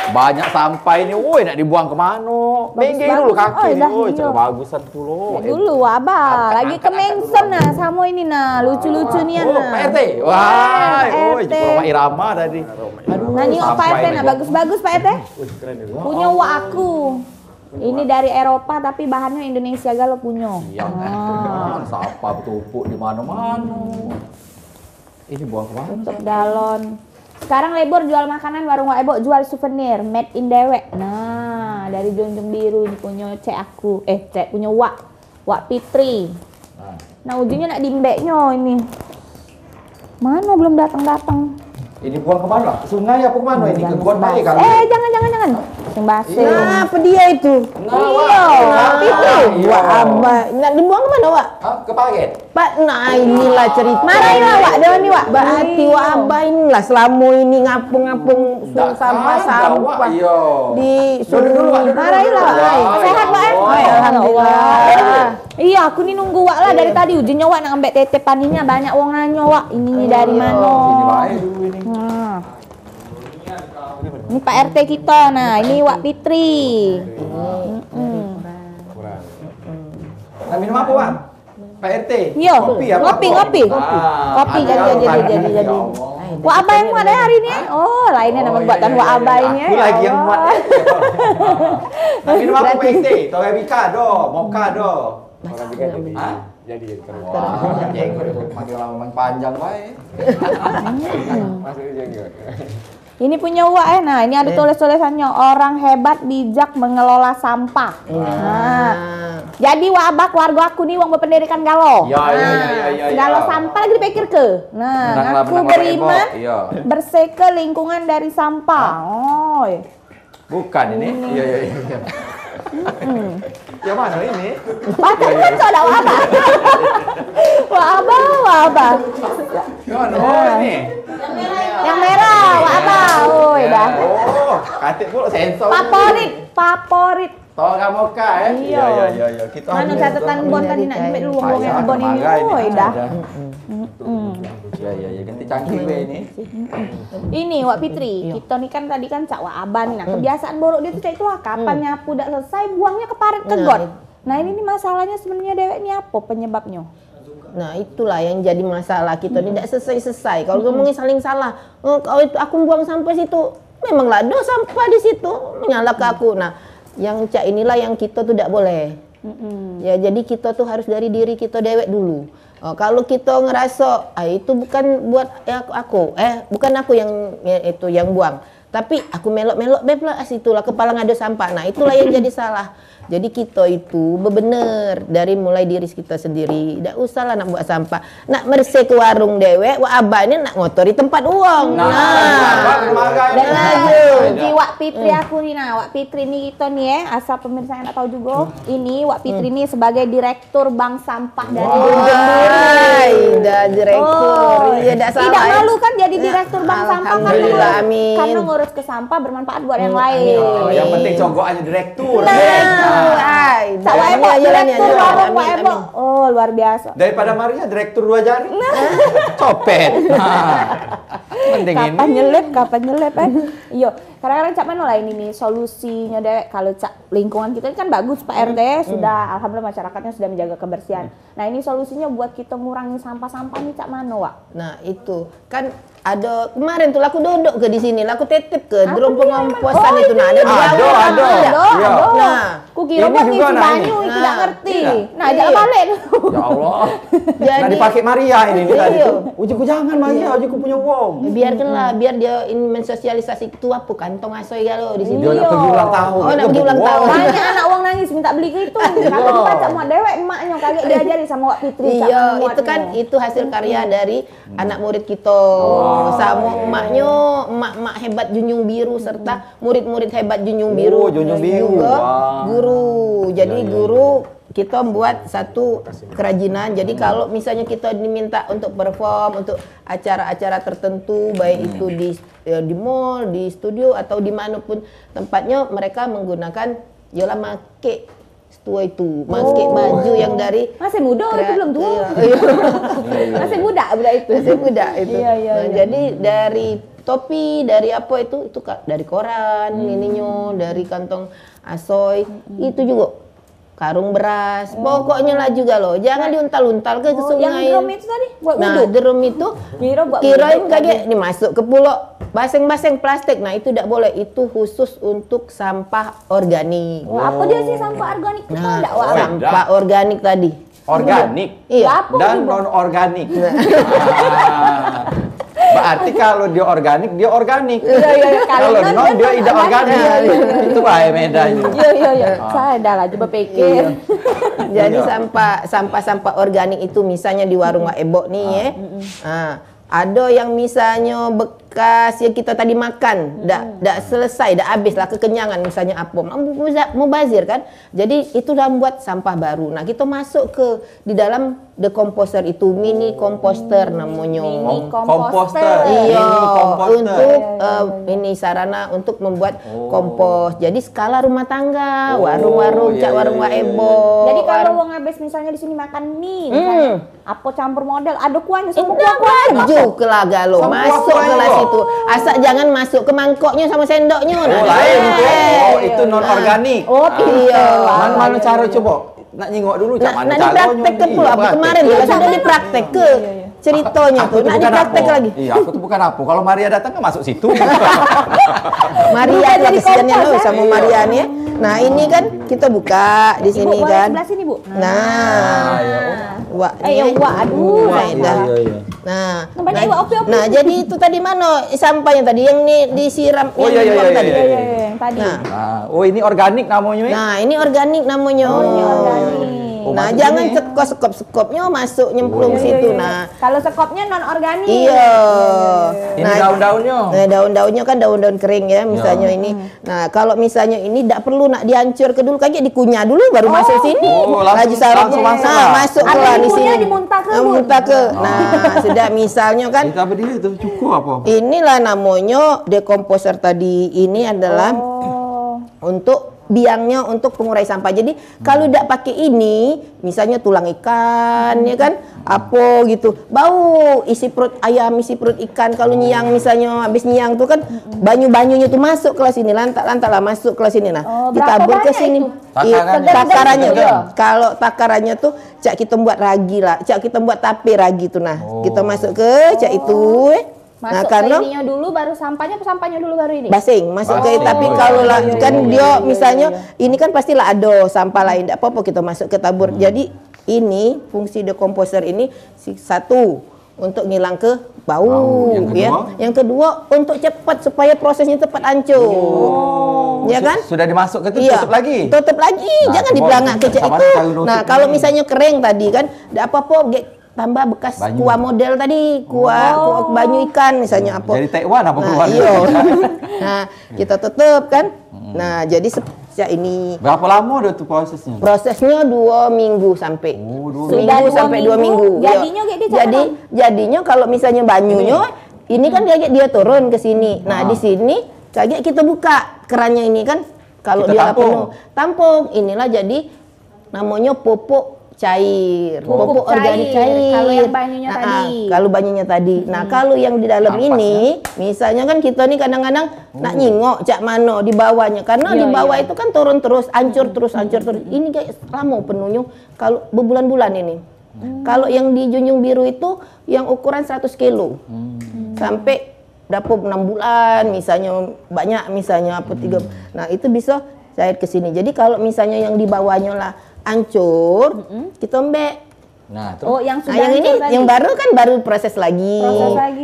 Banyak sampah ini, woi nak dibuang ke mana? Minggir dulu kaki, woi, cara bagusan dulu. Dulu abah, lagi ke Mengsen nah, sama ini nah, lucu-lucu nih nah. Pak RT, wah, woi, Roma Irama tadi. Aduh, nah nyok Pak RT nah, bagus-bagus Pak RT. Punya wak aku. Ini dari Eropa tapi bahannya Indonesia galau punya. Iya, sampah bertumpuk di mana-mana. Ini buang ke mana? Tutup galon. Sekarang Lebor jual makanan, warung Wak Ebo jual souvenir made in Dewek. Nah, dari Junjung Biru ini punya cek aku. Cek punya Wak Fitri. Nah, ujungnya nak dimbeknya ini. Mana belum datang-datang. Ini buang ke mana? Ke sungai apa ke mana ini? Ke got baik kan? Jangan. Sing basi. Nah, apa dia itu? Iya, Wak Fitri. Wak Abah. Nak dibuang ke mana, Wak? Ke paket. Pak, nah inilah cerita. Marahilah Wak, dewan nih Wak. Berarti Wak Abah inilah selama ini ngapung-ngapung sampah-sampah di sungai. Marahilah Wak. Sehat Wak? Alhamdulillah. Iya, aku nih nunggu Wak lah dari tadi. Ujungnya Wak nak ambek tete paninya banyak wong nanya Wak. Ini dari mana? Ini baik dulu ini. Ini Pak RT kita. Nah, ini Wak Fitri. Nah, minum apa, Wak? Pak RT? Iya, Kopi apa? ngopi. Kopi jadi. Wak Abah yang muat hari ini? Oh, lainnya nama buatan Wak Abah ini. Aku lagi yang muat. Nah, minum apa Pak RT? Torabika do, mocha do. Jadi makin lama makin panjang baik. Ini punya Wak nah ini ada tulis-tulisannya orang hebat bijak mengelola sampah. Nah, jadi Wak Abah keluarga aku nih wong berpendidikan galo. Galo sampah lagi dipikir ke. Nah, aku beriman bersih ke lingkungan dari sampah. Oh. Bukan ini. Iya. Yang mana ini? Baca ada Wak Abah. Wak Abah. Oh, ini. Yang merah, Wak Abah. Oh, dah. Oh, katik pula sensor. Favorit. Toga mocha Iya. Kita mana catatan bon tadi nak nyebut dulu wong yang bon ini. Oh, dah. Ya, ganti cangkir ini. Ini Wak Fitri, kita nih kan tadi kan Cak Wak Abah nih. Nah, kebiasaan borok dia tuh kayak itu kapan nyapu udah selesai buangnya ke parit ke got. Nah, ini nih masalahnya sebenarnya Dewek ini apa penyebabnya? Nah, itulah yang jadi masalah kita tidak selesai-selesai. Kalau ngomongin saling salah, kalau itu aku buang sampah situ, memanglah ada sampah di situ, menyalahkan aku. Nah, yang Cak inilah yang kita tuh tidak boleh. Ya, jadi kita tuh harus dari diri kita Dewek dulu. Kalau kita ngerasa itu bukan buat aku, bukan aku yang buang, tapi aku melok-melok beblas itulah kepala ngado sampah. Nah, itulah yang jadi salah. Jadi kita itu bebener dari mulai diri kita sendiri. Tidak usahlah nak buat sampah. Nak bersih ke warung Dewek, Wak Abah ini nak ngotori tempat uang. Dan lagi di Wak Fitri aku nih, Wak Fitri nih kita nih asal pemirsa yang tak tahu juga. Ini Wak Fitri nih sebagai direktur bank sampah dari Junjung Biru. Direktur. Iya, tidak salah. Tidak malu kan jadi direktur bank sampah karena ngurus ke sampah bermanfaat buat yang lain. Yang penting cogokannya direktur. Cak Wak Ebo direktur warung Wak Ebo. Oh, luar biasa. Daripada Maria direktur 2 jari. Copet. Penting ini. Kapan nyelip Iya, kadang-kadang Cak mana lah ini nih solusinya Dewek. Kalau Cak lingkungan kita kan bagus Pak RT sudah alhamdulillah masyarakatnya sudah menjaga kebersihan. Nah, ini solusinya buat kita ngurangi sampah-sampah nih Cak mana Wak? Nah, itu kan ada kemarin tuh aku duduk ke di sini, aku titip ke drum pengomposan itu. Nah, ada. Nah, ku kira buat ngisi banyu itu tidak ngerti. Nah, jangan balik. Ya Allah. Jadi dipakai Maria ini tadi tuh. Ujiku jangan Maria, ujiku punya uang. Biarkanlah, biar dia ini mensosialisasi itu apa kantong asoy galo di sini. Dia nak pergi ulang tahun. Oh, nak pergi ulang tahun. Banyak anak uang nangis minta beli ke itu. Kalau kita Cak mau Dewek emaknya kaget diajari sama Wak Fitri. Iya, itu kan itu hasil karya dari anak murid kita. Sama emak-emak hebat Junjung Biru serta murid-murid hebat Junjung Biru. Junjung Biru. Juga guru. Jadi guru kita buat satu kerajinan. Jadi kalau misalnya kita diminta untuk perform untuk acara-acara tertentu, baik itu di mall, di studio atau dimanapun tempatnya, mereka menggunakan yola make tua itu, make baju yang dari masih muda itu belum tua. Masih muda itu. Masih muda itu. Iya. Jadi dari topi, dari apa itu dari koran, ininya dari kantong asoy, itu juga karung beras, pokoknya lah juga loh, jangan diuntal-untal ke sungai. Yang drum itu tadi buat Nah, wudhu. drum itu kirain kaget ini masuk ke pulau baseng-baseng plastik. Nah, itu tidak boleh, itu khusus untuk sampah organik. Apa dia sih sampah organik itu Nah, enggak, Wak? sampah organik tadi. Organik Iya. dan non organik. Berarti kalau dia organik, dia organik. Iya. Kalau non dia tidak organik. Itu bahaya bedanya. Iya. Saya dah lah coba pikir. Jadi sampah organik itu misalnya di warung Wak Ebo nih ya. Nah, ada yang misalnya bekas yang kita tadi makan, dak selesai, dak habis lah kekenyangan misalnya apa, mubazir kan. Jadi itu dah buat sampah baru. Nah, kita masuk ke di dalam decomposer itu, mini komposter namanya. Mini komposter. Iya, Mini komposter. untuk ini sarana untuk membuat kompos. Jadi skala rumah tangga, warung-warung, iya, warung iya, Wak iya, Ebo. Jadi kalau wong habis misalnya di sini makan mie, misalnya, apa campur model, ada kuahnya sama Indah baju ke laga lo, Sama masuk kuah kelas lo. itu. Asal jangan masuk ke mangkoknya sama sendoknya. Oh, lain itu. Oh, itu non organik. Oh, Iya. Mana cara coba? Nak nyingok dulu cak mana Nak calonnya. dipraktek ke pula. Kemarin Iya, sudah dipraktek ke ceritanya Aku tuh. tuh Nak bukan dipraktek apa. lagi. Iya, aku tuh bukan apa. Kalau Maria datang kan masuk situ. Maria Bukan jadi kesiannya kompos, lo ya? sama Maria nih. Nah, ini kan kita buka di sini Ibu, boleh kan. sebelah sini, Bu. Nah, wah, Wak, aduh. Nah, iya. Nah, Nampaknya Ibu opi-opi. nah, jadi itu tadi mana sampahnya tadi yang nih disiram Oh, yang iya, dibuang iya, tadi. iya, iya. Yang tadi. Nah, Nah, oh ini organik namanya. nah, ini organik namanya. Organik. Oh, Nah, masuk jangan sini. sekop-sekopnya masuk nyemplung Iya, situ. iya. Nah, Kalau sekopnya non organik. iya. Ini daun-daunnya. Nah, daun-daunnya kan daun-daun kering ya, misalnya ini. Nah, kalau misalnya ini tidak perlu nak dihancur ke dulu, kayak dikunyah dulu baru masuk sini. Oh, langsung sarapnya. masuk Nah, lah. masuk Ada lah di dikunyah, sini. dimuntah ke, Nah, Bu. muntah ke. Nah, sudah misalnya kan Kita apa dia itu cukup apa? inilah namanya decomposer tadi. Ini adalah untuk biangnya untuk pengurai sampah. Jadi kalau tidak pakai ini, misalnya tulang ikan, ya kan, apa gitu, bau isi perut ayam, isi perut ikan. Kalau nyiang misalnya habis nyiang tuh kan banyu-banyunya tuh masuk ke sini, lantak-lantak lah masuk ke sini. Nah, Oh, ditabur berapa ke banyak sini. itu? Takarannya. Takarannya. Iya. Kalau takarannya tuh cak kita buat ragi lah, cak kita buat tape ragi tuh. Nah, kita masuk ke cak itu. Nah, Masuk karena ke ininya dulu baru sampahnya dulu baru ini. basing masuk ke Basing. tapi Oh, kalau iya, lah iya, kan iya, dia iya, misalnya ini kan pastilah ada sampah lain, tidak apa-apa kita masuk ke tabur. Jadi ini fungsi decomposer ini satu untuk ngilang ke bau, Yang ya. kedua? Yang kedua untuk cepat supaya prosesnya cepat hancur. Ya kan? Sudah dimasuk ke itu Iya, tutup lagi. Tutup lagi, Nah, jangan coba dibelangak ke cak sama itu. kalau nutup Nah, kalau ini. misalnya kering tadi kan, tidak apa-apa, tambah bekas Banyu. kuah model tadi, kuah banyu ikan misalnya apa. Jadi Taiwan apa Nah, keluar? iya. Nah, kita tutup kan. Nah, jadi sejak ini Berapa lama dia tuh prosesnya? prosesnya 2 minggu sampai. Oh, 2 Sudah Seminggu 2 sampai 2 minggu, minggu. jadinya kayak dia Jadi jadinya kalau misalnya banyunya ini kan dia turun ke sini. Nah, di sini kayak kita buka kerannya ini kan kalau Kita dia tampung. penuh. Tampung. Inilah jadi namanya pupuk cair, Pupuk organik cair. cair. Kalau yang banyunya tadi. Kalau banyunya tadi. Nah, kalau yang di dalam Ampasnya. ini, misalnya kan kita nih kadang-kadang nak nyingok cak mano di bawahnya, karena di bawah itu kan turun terus, hancur terus. Ini kayak lama penuhnya kalau berbulan-bulan ini. Kalau yang di Junjung Biru itu yang ukuran 100 kilo. Sampai berapa 6 bulan misalnya banyak misalnya apa 3. Nah, itu bisa cair ke sini. Jadi kalau misalnya yang di bawahnya lah hancur, kita embek. Nah, terus Oh, yang Nah, sudah yang ini hancur tadi. yang baru kan baru proses lagi. Proses lagi.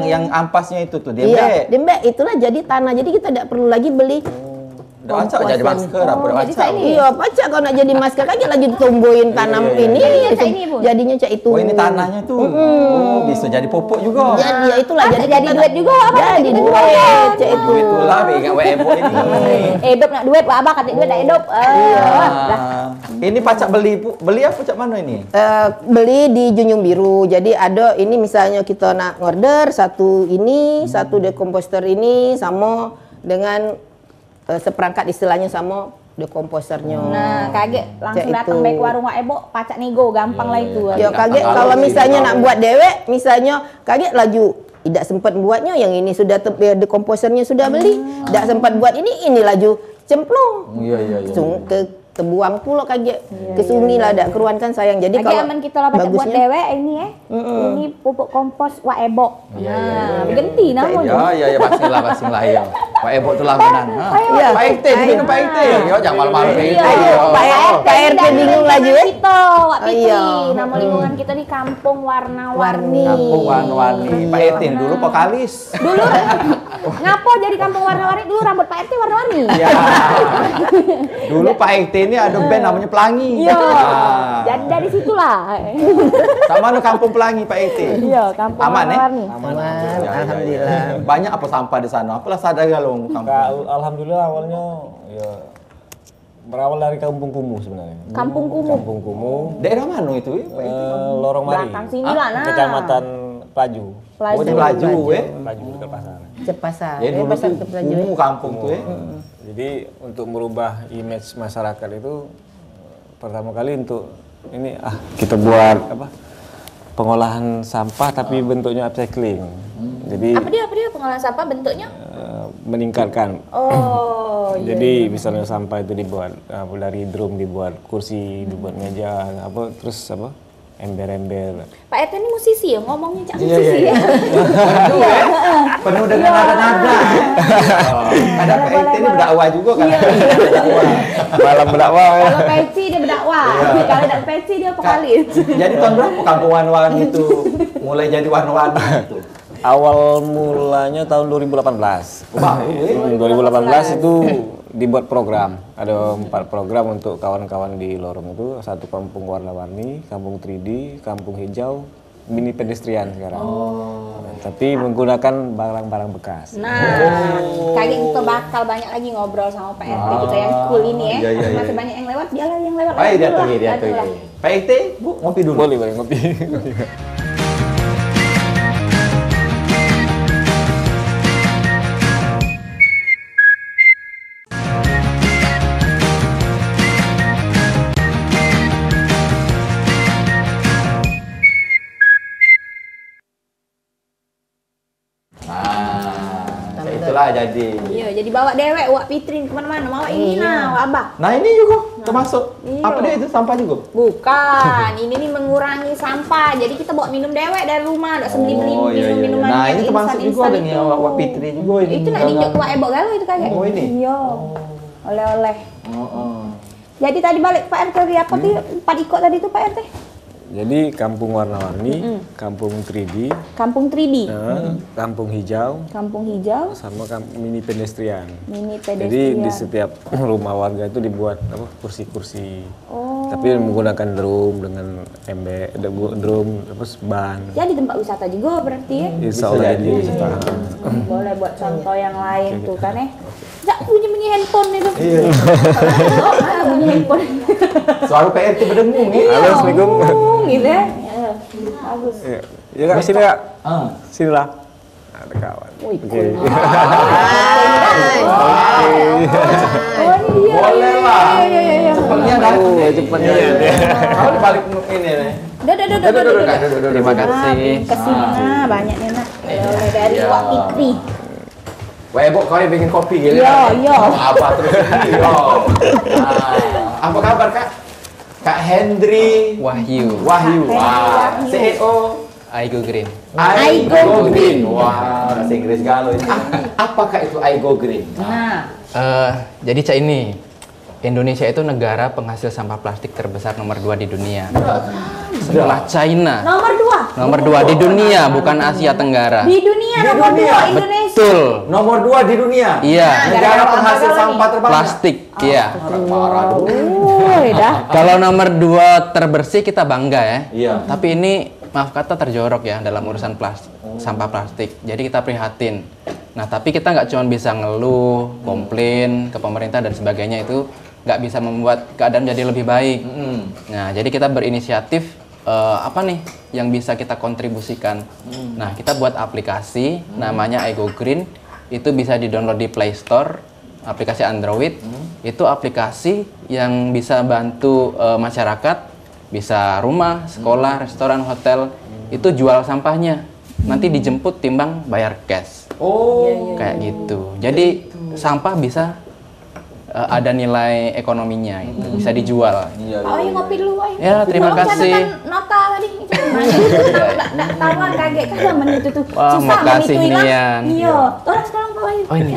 yang ampasnya itu tuh dia Iya, dembek itulah jadi tanah. Jadi kita tidak perlu lagi beli. Udah acak jadi masker apa udah jadi acak. saya ini- Iya, pacak kalau nak jadi masker kaget lagi ditumbuhin tanam Iya, iya, ini. Jadinya itu. cak ini, Bu? Jadinya cak itu. Oh, ini tanahnya tuh. Oh, bisa jadi pupuk juga. Jadi ya itulah Jadi duit juga apa? Jadi Kita duit jualan. cak itu. Duit itulah ingat WMO ini. Hidup nak duit, Wak Abah kata duit nak hidup. Ah. Ini pacak beli apa cak mana ini? Beli di Junjung Biru. Jadi ada ini misalnya kita nak order satu ini, satu decomposter ini sama dengan seperangkat istilahnya sama decomposernya. Nah, kaget langsung Cak datang itu. baik ke warung Wak Ebo, pacak nego gampang lah itu. Ya kaget Kalau kalau sih, misalnya kalau nak buat dewek, misalnya kaget laju tidak sempat buatnya, yang ini sudah dekomposernya sudah beli, tidak sempat buat ini laju cemplung. Iya. Kebuang pula kaget ke sungai lah, ada keruan kan sayang. Jadi Lagi kalau aman kita lah baca buat dewe ini ya. Ini pupuk kompos Wak Ebok. Nah, berganti namanya. Iya, pastilah ya. Pak Ebok tuh langganan. Iya. Pak RT, diminum Pak RT. Yo, jangan malu-malu kayak gitu. Pak RT bingung lagi ya. Kita, Wak Fitri. Nama lingkungan kita di Kampung Warna-Warni. Kampung Warna-Warni. Pak RT dulu vokalis. Dulu ngapo jadi Kampung Warna-Warni? Dulu rambut Pak RT warna-warni. Iya. Dulu Pak RT ini ada band namanya Pelangi. Iya. Jadi dari situlah. Sama ada Kampung Pelangi Pak RT. Iya, Kampung Aman ya? Warna-Warni. Aman, Ya, alhamdulillah. Banyak apa sampah di sana? Apalah sadar kalau kampung. Alhamdulillah awalnya ya berawal dari Kampung Kumuh sebenarnya. Kampung Kumuh. Kampung Kumuh. Daerah mana itu? Lorong Mari. Belakang sini lah, nah. Kecamatan Pelaju. Oh, di Pelaju, Pelaju dekat pasar. Cepasar. Ya dulu pasar tuh ke Pelaju. Kumuh kampung tuh ya. Jadi untuk merubah image masyarakat itu pertama kali untuk ini kita buat apa? Pengolahan sampah tapi bentuknya upcycling. Jadi Apa dia pengolahan sampah bentuknya? meningkatkan. Oh, iya. Jadi misalnya sampah itu dibuat dari drum dibuat kursi, dibuat meja, terus ember-ember. Pak RT ini musisi ya, ngomongnya cak musisi ya. Penuh dengan nada-nada. Kadang Pak RT ini berdakwah juga kan. Malam berdakwah. Kalau peci dia berdakwah, kalau tidak peci dia vokalis. Jadi tahun berapa Kampung Warna-Warni itu mulai jadi warna-warni itu? Awal mulanya tahun 2018. Wah, 2018 itu dibuat program. Ada 4 program untuk kawan-kawan di lorong itu. Satu Kampung Warna-Warni, Kampung 3D, Kampung Hijau, mini pedestrian sekarang. Tapi menggunakan barang-barang bekas. Nah, kayaknya kita bakal banyak lagi ngobrol sama Pak RT kita yang cool ini ya. Iya. Masih banyak yang lewat, dia yang lewat. Baik, dia tuh. Itulah. Pak RT, Bu, ngopi dulu. Boleh ngopi. Itulah jadi. Iya, jadi bawa dewek Wak Fitri kemana-mana, mau ini nah, Wak Abah. Nah ini juga termasuk. Iya. Apa dia itu sampah juga? Bukan, ini nih mengurangi sampah. Jadi kita bawa minum dewek dari rumah, tidak beli minuman Nah yang ini termasuk juga instan-instan dengan itu. Wak Fitri juga ini. Itu nak diinjak Wak Ebok galau itu kakek. Oh, ini? Iya. Oleh-oleh. Jadi tadi balik Pak RT apa tuh? Empat ikut tadi tuh Pak RT? Jadi Kampung Warna-Warni, Kampung 3D, Kampung 3D, Kampung Hijau, Kampung Hijau, sama mini pedestrian. mini Jadi pedestrian. di setiap rumah warga itu dibuat kursi-kursi. Oh. Tapi menggunakan drum dengan drum terus ban. Jadi tempat wisata juga berarti ya? Insya Bisa Allah jadi. jadi wisata. Boleh buat contoh yang lain tuh kan ya? Jak bunyi handphone itu. Iya. Bunyi handphone. Suara Pak RT berdengung nih. Halo, Assalamualaikum. Gitu ya? Bagus. Ya kak, sini kak. Ah. Sini lah. Ada kawan. Wih, Oke. Oh ini dia. Boleh lah. Iya. Cepatnya dah. Cepatnya. Kalau dibalik ini nih. Udah. Terima kasih. Kesini nah banyak nih nak. Oleh dari Iya. Wak Fitri. Wah, Ebok kau yang bikin kopi gitu. Iya. Apa terus ini? Apa kabar Kak? Kak Hendri Wahyu, Wahyu. Hendri Wah, Wahyu. CEO Aigo Green. Aigo Green. Wah, bahasa Inggris galau ini. Apakah itu Aigo Green? Nah, Jadi Cak ini, Indonesia itu negara penghasil sampah plastik terbesar nomor 2 di dunia. Setelah China. nomor 2. Nomor 2 di dunia, bukan Asia Tenggara. Di dunia Di nomor dunia. 2 Indonesia. Betul. Nomor 2 di dunia. Iya. Negara Gara-gara penghasil apa sampah terbanyak. Plastik, iya. Parah dulu. Dah. Kalau nomor 2 terbersih kita bangga ya. Iya. Tapi ini maaf kata terjorok ya dalam urusan sampah plastik. Jadi kita prihatin. Nah, tapi kita nggak cuma bisa ngeluh, komplain ke pemerintah dan sebagainya, itu nggak bisa membuat keadaan jadi lebih baik. Nah, jadi kita berinisiatif apa nih yang bisa kita kontribusikan. Nah, kita buat aplikasi namanya Aigo Green. Itu bisa di-download di Play Store, aplikasi Android. Itu aplikasi yang bisa bantu masyarakat, bisa rumah, sekolah, restoran, hotel, itu jual sampahnya. nanti dijemput timbang bayar cash. Kayak gitu. Jadi sampah bisa ada nilai ekonominya itu, bisa dijual. Oh, ya ngopi dulu, woy. Ya, terima kasih. Catatan nota tadi. Enggak tahuan kaget kan zaman itu tuh. Wah, Susah makasih itu hilang. Nian. Iya. Orang sekarang Pak Wahyu. Oh, ini.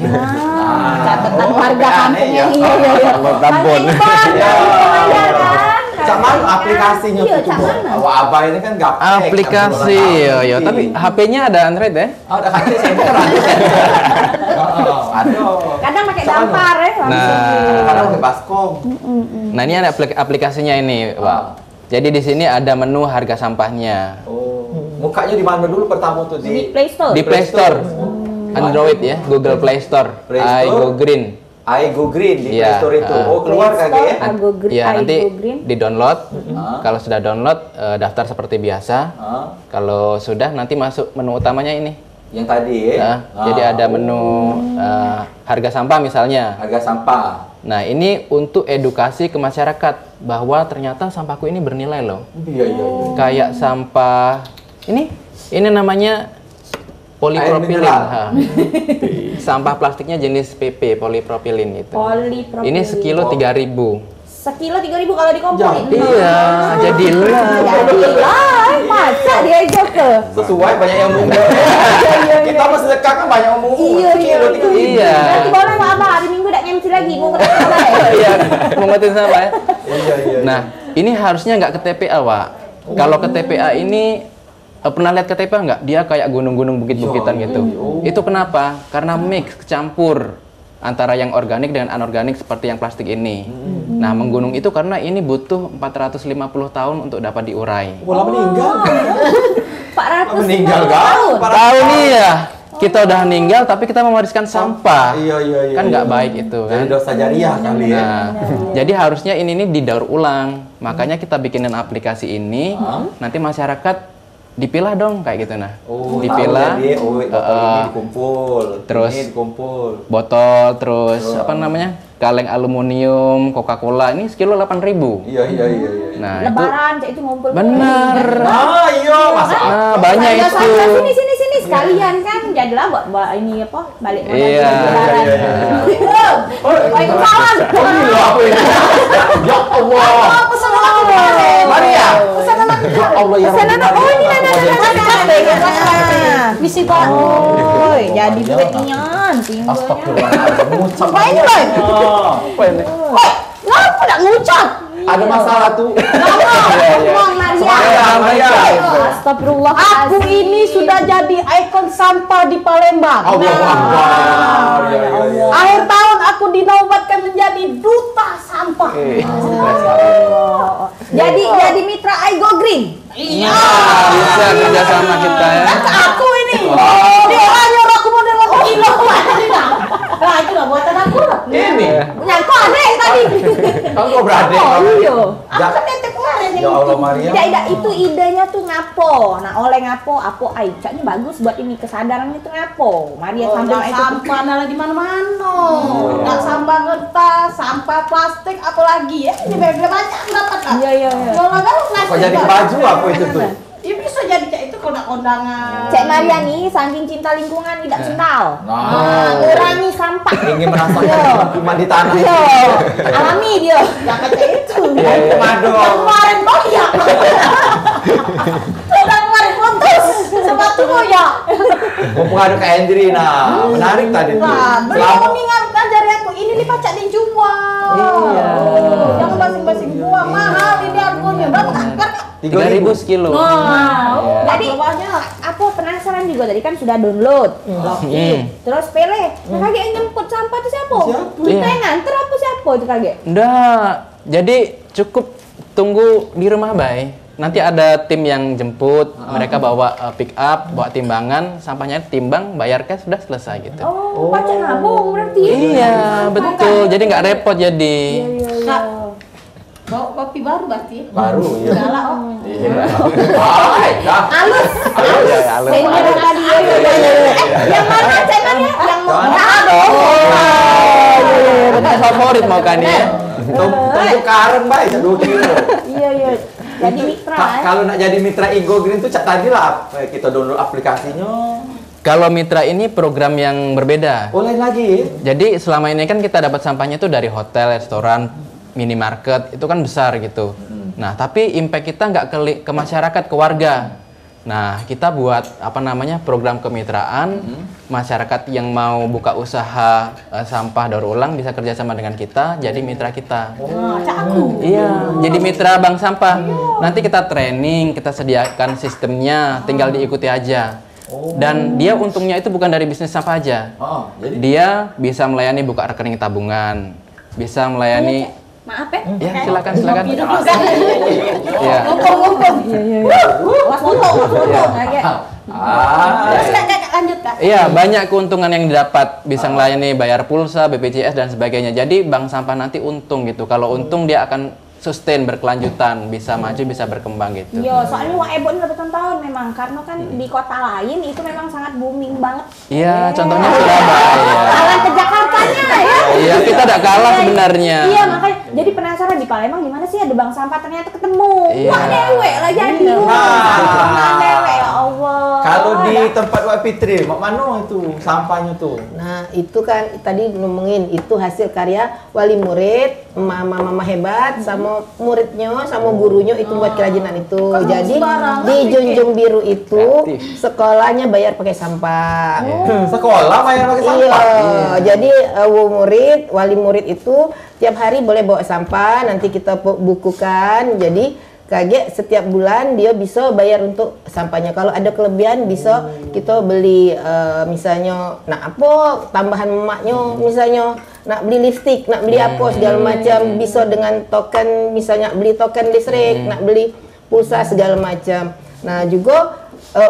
Catatan warga kampungnya. Iya. Tabon. Cuman aplikasinya Iya, tuh. cuman. Awak abah ini kan gaptek. Aplikasi, ya. Tapi HP-nya ada Android ya? Oh, ada HP saya beneran. Aduh. Kadang pakai dampar ya. Kadang ke baskom. Nah, ini ada aplikasinya ini, Pak. Jadi di sini ada menu harga sampahnya. Mukanya di mana dulu pertama tuh Di Play Store. Di Play Store. Android ya, Google Play Store. Play Store. I Go Green. I Go Green di Play Iya, Store itu. Oh, keluar Play kagak Store, ya? I Go Green. Ya, I nanti Go Green. di-download. Kalau sudah download, daftar seperti biasa. Kalau sudah, nanti masuk menu utamanya ini. Yang tadi ya. Nah, jadi ada menu harga sampah misalnya. Harga sampah. Nah, ini untuk edukasi ke masyarakat bahwa ternyata sampahku ini bernilai loh. Iya. Kayak sampah ini namanya polipropilin. mineral. Sampah plastiknya jenis PP, polipropilin itu. Polipropilin. Ini sekilo 3.000. Sekilo 3.000 kalau dikomporin. Iya, jadilah. Jadilah, masa dia ke? Sesuai banyak yang mundur. Kita mau sedekah kan banyak yang mundur. Iya. Iya. Berarti boleh Pak Abah, hari Minggu tak ngemsi lagi, mau ke Abah ya? Iya, mengutin sampah ya. Iya. Nah, ini harusnya nggak ke TPA, Wak. Kalau ke TPA ini pernah lihat ke TPA nggak? Dia kayak gunung-gunung bukit-bukitan gitu. Itu kenapa? Karena mix, kecampur antara yang organik dengan anorganik seperti yang plastik ini. Nah, menggunung itu karena ini butuh 450 tahun untuk dapat diurai. Bola meninggal. 450 Meninggal tahun. Tahu nih ya, kita udah meninggal tapi kita mewariskan sampah. Iya. Kan nggak baik itu kan. Jadi dosa jariah kali ya. Nah, jadi harusnya ini didaur ulang. Makanya kita bikinin aplikasi ini. Nanti masyarakat dipilah dong kayak gitu nah. Dipilah. Jadi, ini dikumpul. Terus ini dikumpul. botol, terus apa namanya? Kaleng aluminium, Coca-Cola ini sekilo 8.000. Iya. Nah, itu Lebaran, cak itu ngumpul. bener. Iya, masa. Nah, banyak itu. Sini sekalian kan. Jadilah buat ini apa? Balik modal. Iya. Waalaikumsalam. Apa ini? Ya Allah. Pesan lagi kemarin. Maria. Pesan lagi. Ya Allah ya. Pesan anak. Oh, ini Misi Pak. Oh, jadi duit nian. Astagfirullahaladzim. Apa ini, Boy? Apa ini? Ngapa tak ngucap? Ada masalah tuh. Ngomong Maria. Astagfirullah. Aku ini sudah jadi ikon sampah di Palembang. Allah Akbar. Ya. Akhir tahun aku dinobatkan menjadi duta sampah. Jadi mitra I Go Green. Iya. Bisa kerja sama kita ya. Aku ini. Dia orang nyuruh aku model 8 kilo. Nah, itu lah buatan aku. Ini. Nyangkut adek tadi. Kamu kok beradik? Iya. Aku kan titip kemarin Ya Allah Maria. Tidak, itu idenya tuh ngapo. Nah, oleh ngapo, apo Aica ini bagus buat ini kesadaran itu ngapo. Maria sambil itu sampah nala di mana-mana. Enggak sampah kertas, sampah plastik, apalagi ya. Ini banyak dapat. Iya. Kalau enggak ngasih. Kok jadi baju apa itu tuh? Ya bisa jadi cak itu kalau kondangan. Cek Maria nih saking cinta lingkungan tidak sendal. Nah. Kurangi sampah. Ingin merasakan lingkungan di tanah. Iya. Alami dia. Jangan cak itu. Mado. Kemarin boyak. Sudah kemarin putus. Sepatu boyak. Mumpung ada Kak Hendri, nah menarik tadi tuh. Nah, beliau Selama mengingatkan dari aku ini nih pacak dijual. Iya. Jangan basing-basing buang, mahal ini harganya. Berapa kan? 3.000 sekilo. Jadi apa penasaran juga tadi kan sudah download. Terus pilih. Nah, kaget yang jemput sampah itu siapa? Kita yang nganter apa siapa itu kaget? Nggak. Jadi cukup tunggu di rumah Bay. Nanti ada tim yang jemput, mereka bawa pick up, bawa timbangan, sampahnya timbang, bayar cash, sudah selesai gitu. Oh, pacak nabung berarti. Iya, betul. Jadi nggak repot jadi. Iya. Bawa kopi baru berarti? baru ya. Galak oh. Iya. Halus. Iya, halus. Senior tadi ya. Yang mana cek mana? Yang Benar favorit mau kan ya? Tunggu karen baik 2 kilo. Iya. Jadi mitra Kalau nak jadi mitra Ego Green tuh tadi lah kita download aplikasinya. Kalau mitra ini program yang berbeda. Oh, lain lagi. Jadi selama ini kan kita dapat sampahnya tuh dari hotel, restoran, minimarket, itu kan besar gitu. Nah, tapi impact kita nggak ke masyarakat, ke warga. Nah, kita buat program kemitraan, masyarakat yang mau buka usaha sampah daur ulang bisa kerjasama dengan kita, jadi mitra kita. Iya, jadi mitra bank sampah. Nanti kita training, kita sediakan sistemnya, tinggal diikuti aja. Dan dia untungnya itu bukan dari bisnis sampah aja. Jadi dia bisa melayani buka rekening tabungan, bisa melayani. Maaf ya. Ya, silakan. Iya. Ngomong. Was foto. Terus Kak lanjut Kak. Iya, banyak keuntungan yang didapat, bisa melayani bayar pulsa, BPJS dan sebagainya. Jadi bank sampah nanti untung gitu. Kalau untung dia akan sustain, berkelanjutan, bisa maju, bisa berkembang gitu. Iya, soalnya Waebo ini udah bertahun-tahun memang, karena kan di kota lain itu memang sangat booming banget. Iya, contohnya Surabaya. Kalah ke Jakartanya ya. Iya, kita tidak kalah sebenarnya. Iya, makanya jadi penasaran di Palembang gimana sih ada bank sampah, ternyata ketemu. Iya. Wah, dewe lah jadi. Dewe, ya Allah. kalau di tempat Wak Fitri, mana itu sampahnya tuh? Nah, itu kan tadi ngomongin itu hasil karya wali murid, mama hebat sama muridnya sama gurunya itu buat kerajinan itu. Jadi di Junjung Biru itu sekolahnya bayar pakai sampah. Sekolah bayar pakai sampah. Iya, jadi wali murid itu tiap hari boleh bawa sampah, nanti kita bukukan. Jadi kaget setiap bulan dia bisa bayar untuk sampahnya. Kalau ada kelebihan bisa kita beli misalnya tambahan emaknya, misalnya nak beli lipstik, nak beli apa segala macam, bisa dengan token, misalnya beli token listrik, nak beli pulsa segala macam. Nah, juga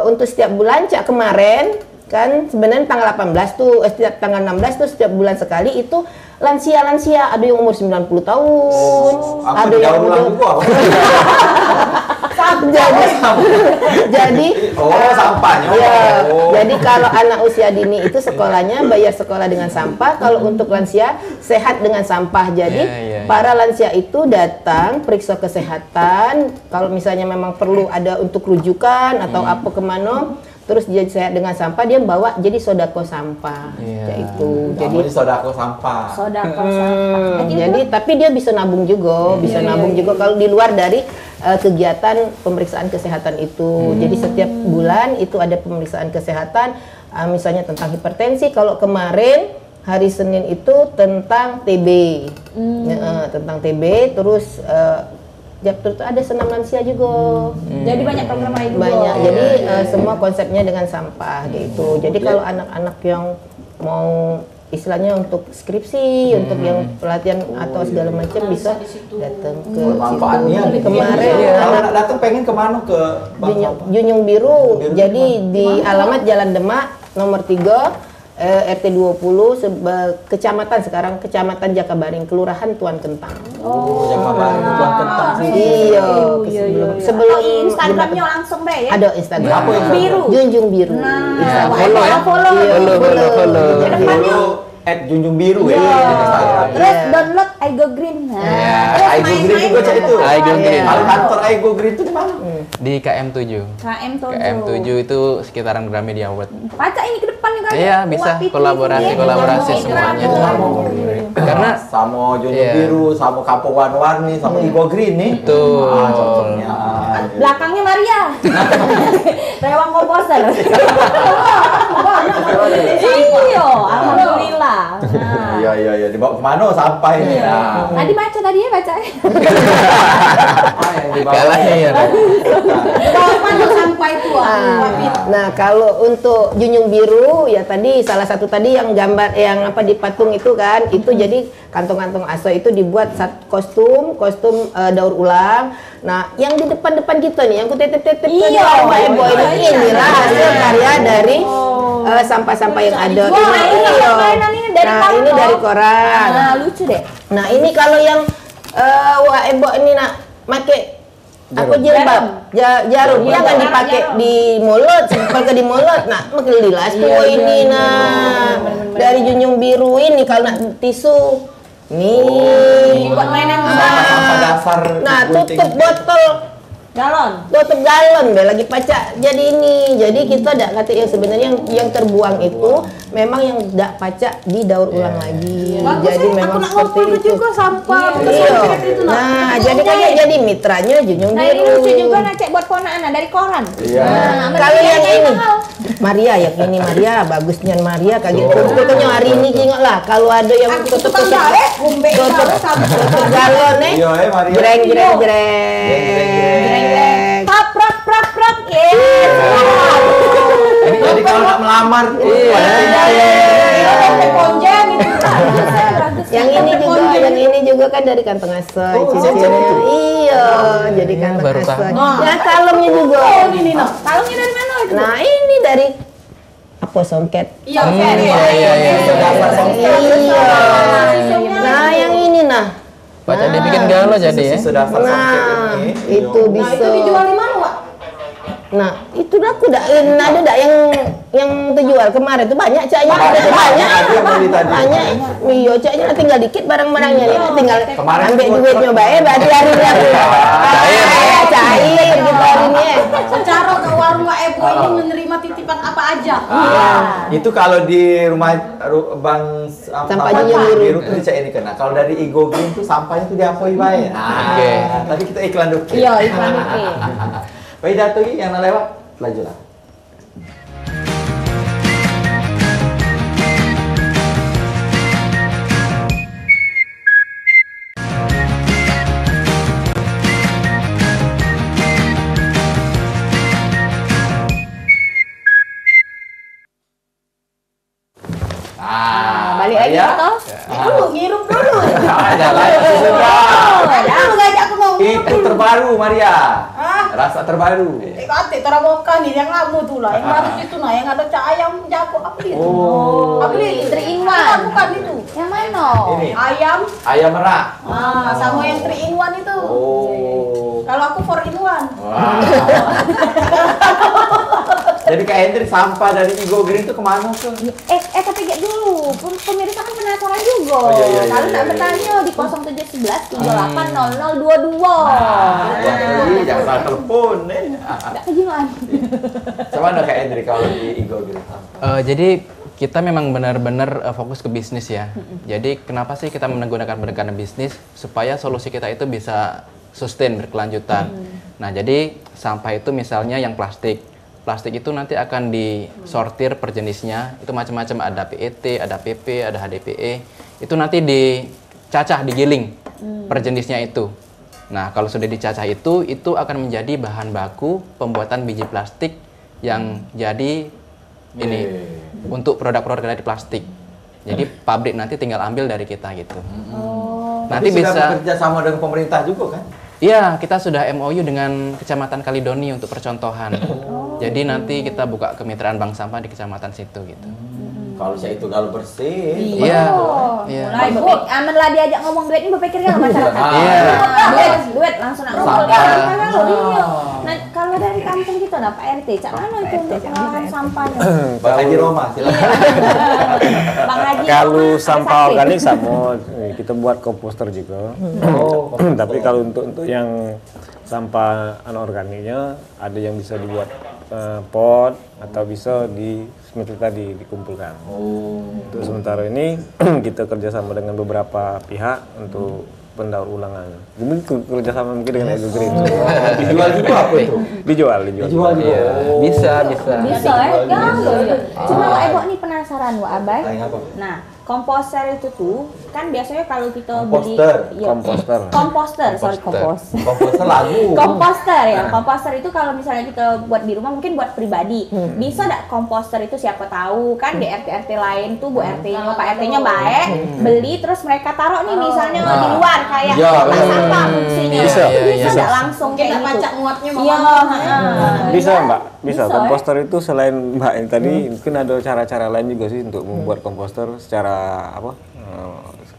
untuk setiap bulan kemarin kan sebenarnya tanggal 18 tuh setiap tanggal 16 tuh setiap bulan sekali itu lansia, ada yang umur 90 tahun, ada yang umur jadi sampahnya. Ya, jadi kalau anak usia dini itu sekolahnya bayar sekolah dengan sampah, kalau untuk lansia sehat dengan sampah. Jadi para lansia itu datang periksa kesehatan, kalau misalnya memang perlu ada untuk rujukan atau apa kemana, terus dia sehat dengan sampah, dia bawa jadi sodako sampah. Itu jadi sodako sampah. jadi tapi dia bisa nabung juga, kalau di luar dari kegiatan pemeriksaan kesehatan itu. Jadi setiap bulan itu ada pemeriksaan kesehatan, misalnya tentang hipertensi. Kalau kemarin hari Senin itu tentang TB, terus terus ada senam lansia juga. Jadi banyak program lain juga. Banyak. Jadi semua konsepnya dengan sampah gitu. Jadi kalau anak-anak yang mau istilahnya untuk skripsi, untuk yang pelatihan atau segala macam bisa datang ke situ. Kemarin kalau nak datang pengen kemana ke Junjung Biru. Jadi di alamat Jalan Demak nomor 3 RT 20 kecamatan sekarang Kecamatan Jakabaring, Kelurahan Tuan Kentang. Jakabaring Tuan Kentang sih. Iya. Sebelum Instagramnya langsung deh ya. ada Instagram. Apa yang Biru. Junjung Biru. Follow @Junjung Biru ya. Terus download Aigo Green. Aigo Green juga cak itu. Aigo Green. Kalau kantor Aigo Green itu di mana? Di KM7. KM7 itu sekitaran Gramedia World. Baca ini ke depan nih kan. Iya, bisa kolaborasi semuanya. Karena sama Junjung Biru, sama Kampung Warna-Warni, sama Aigo Green nih. Betul. Cocoknya. Belakangnya Maria. Rewang komposer. Iya, alhamdulillah. Iya. Dibawa kemana sampah ini? Tadi baca ya. Yang dibawa. Kalahnya ya. Bawa mana sampah itu? Nah, kalau untuk Junjung Biru ya tadi salah satu tadi yang gambar yang di patung itu kan, itu jadi kantong-kantong aso itu dibuat kostum daur ulang. Nah, yang di depan kita nih, yang kutitip-titip inilah hasil karya dari sampah-sampah yang ada. Nah, ini dari koran. Nah, lucu deh. Nah, ini kalau yang Waebo ini nak make jilbab jarum jangan dipakai di mulut, kalau di mulut makin dilas tuh ini dari Junjung Biru ini kalau nak tisu nih buat mainan sampah dasar. tutup Galon. Tutup galon be lagi pacak jadi ini. Jadi kita tidak kata yang sebenarnya yang terbuang itu memang yang tidak pacak didaur ulang lagi. Jadi memang seperti itu. juga sampah. Iya. Nah, jadi kayak jadi mitranya Junjung Nah ini Biru. lucu juga Cek buat ponaan dari koran. Iya. Nah, Kalau yang ini mahal. Maria yang ini Maria bagusnya Maria kayak gitu. Pokoknya hari ini tengok lah kalau ada yang tutup galon Iya, Maria. jreng jreng Jreng. Prak prak prak prak. Jadi kalau nak melamar yang ini juga kan dari kantong asoy cincinnya. Iya, jadi kantong baru tahu. asoy. Ya kalungnya juga. Kalungnya dari mana itu? Nah, ini dari apa songket? Iya. Nah, yang ini nah. Baca dia bikin galau jadi ya. sudah Nah, itu bisa. Itu dijual di mana, Wak? Nah, itu aku ada yang terjual kemarin tuh banyak caknya, banyak. Banyak. Iya, caknya tinggal dikit barang-barangnya nih, tinggal Kemarin ambil buat duitnya bae berarti hari ini aku. Cair gitu hari ini. Secara ke warung Wak Ebo ini menerima titipan apa aja? Itu kalau di rumah Bang Sampah Junjung Biru itu dicek ini kena. Kalau dari Igo Green tuh sampahnya tuh diakui baik. Oke. Tadi kita iklan dulu. Iya, iklan dulu. Baik Dato yang nak lewat, lajulah. Balik lagi toh. Dulu ngirup dulu. Lu ngajak aku ngomong. Itu terbaru Maria. Hah? Rasa terbaru. Ate terabokan nih yang kamu tuh lah, yang baru itu nah yang ada cak ayam jago apa itu? Oh. Apa itu? 3-in-1. Bukan itu. Yang mana? Ini Ayam, ayam merah. sama yang 3-in-1 itu. Oh. Kalau aku 4-in-1. Wah. Jadi Kak Hendrik sampah dari Igo Green itu kemana tuh? Tapi lihat dulu, pemirsa kan penasaran juga. Oh, iya, Kalau iya, tak iya. bertanya di 0711 380022. Jadi jangan salah telepon nih. Enggak kejiwaan. Coba ada Kak Hendrik kalau di Igo Green. Jadi kita memang benar-benar fokus ke bisnis ya. Jadi kenapa sih kita menggunakan pendekatan bisnis supaya solusi kita itu bisa sustain berkelanjutan. Nah, jadi sampah itu misalnya yang plastik. Plastik itu nanti akan disortir per jenisnya. Itu macam-macam, ada PET, ada PP, ada HDPE. Itu nanti dicacah, digiling per jenisnya itu. Nah, kalau sudah dicacah itu akan menjadi bahan baku pembuatan biji plastik yang jadi ini untuk produk-produk dari plastik. Jadi pabrik nanti tinggal ambil dari kita gitu. Nanti Tapi bisa sudah bekerja sama dengan pemerintah juga kan? Iya, kita sudah MOU dengan Kecamatan Kalidoni untuk percontohan. Jadi nanti kita buka kemitraan bank sampah di kecamatan situ gitu. Kalau saya itu kalau bersih. Iya. Mulai aman lah diajak ngomong duit ini berpikirnya ke masyarakat. Iya. Duit langsung nak ngomong. Nah, kalau dari kampung kita nah Pak RT, cak mana itu untuk pengelolaan sampahnya? Bang Haji Roma silakan. Bang Haji. Kalau Roma, sampah ada sakit. organik sama kita buat komposter juga. Tapi kalau untuk yang sampah anorganiknya ada yang bisa dibuat pot atau bisa seperti tadi dikumpulkan. Untuk sementara ini kita kerjasama dengan beberapa pihak untuk pendaur ulangan. Mungkin kerjasama mungkin dengan Edo Green. Dijual juga apa itu? Dijual. Dijual juga. Iya. Bisa. Bisa ya. Cuma Wak Ebo nih penasaran Wak Abai. Tanya apa? Nah, komposter itu tuh kan biasanya kalau kita Komposter. beli Komposter. Komposter lagu. Komposter ya. Komposter itu kalau misalnya kita buat di rumah mungkin buat pribadi. Bisa enggak komposter itu siapa tahu kan di RT-RT lain tuh Bu RT-nya, Pak RT-nya baik, beli terus mereka taruh nih misalnya di luar kayak Iya, tempat iya. sampah fungsinya. Bisa, Itu bisa iya. enggak langsung Kita kayak gitu. pacak muatnya Iya, Bisa Mbak, bisa. Bisa, Komposter itu selain Mbak yang tadi mungkin ada cara-cara lain juga sih untuk membuat komposter secara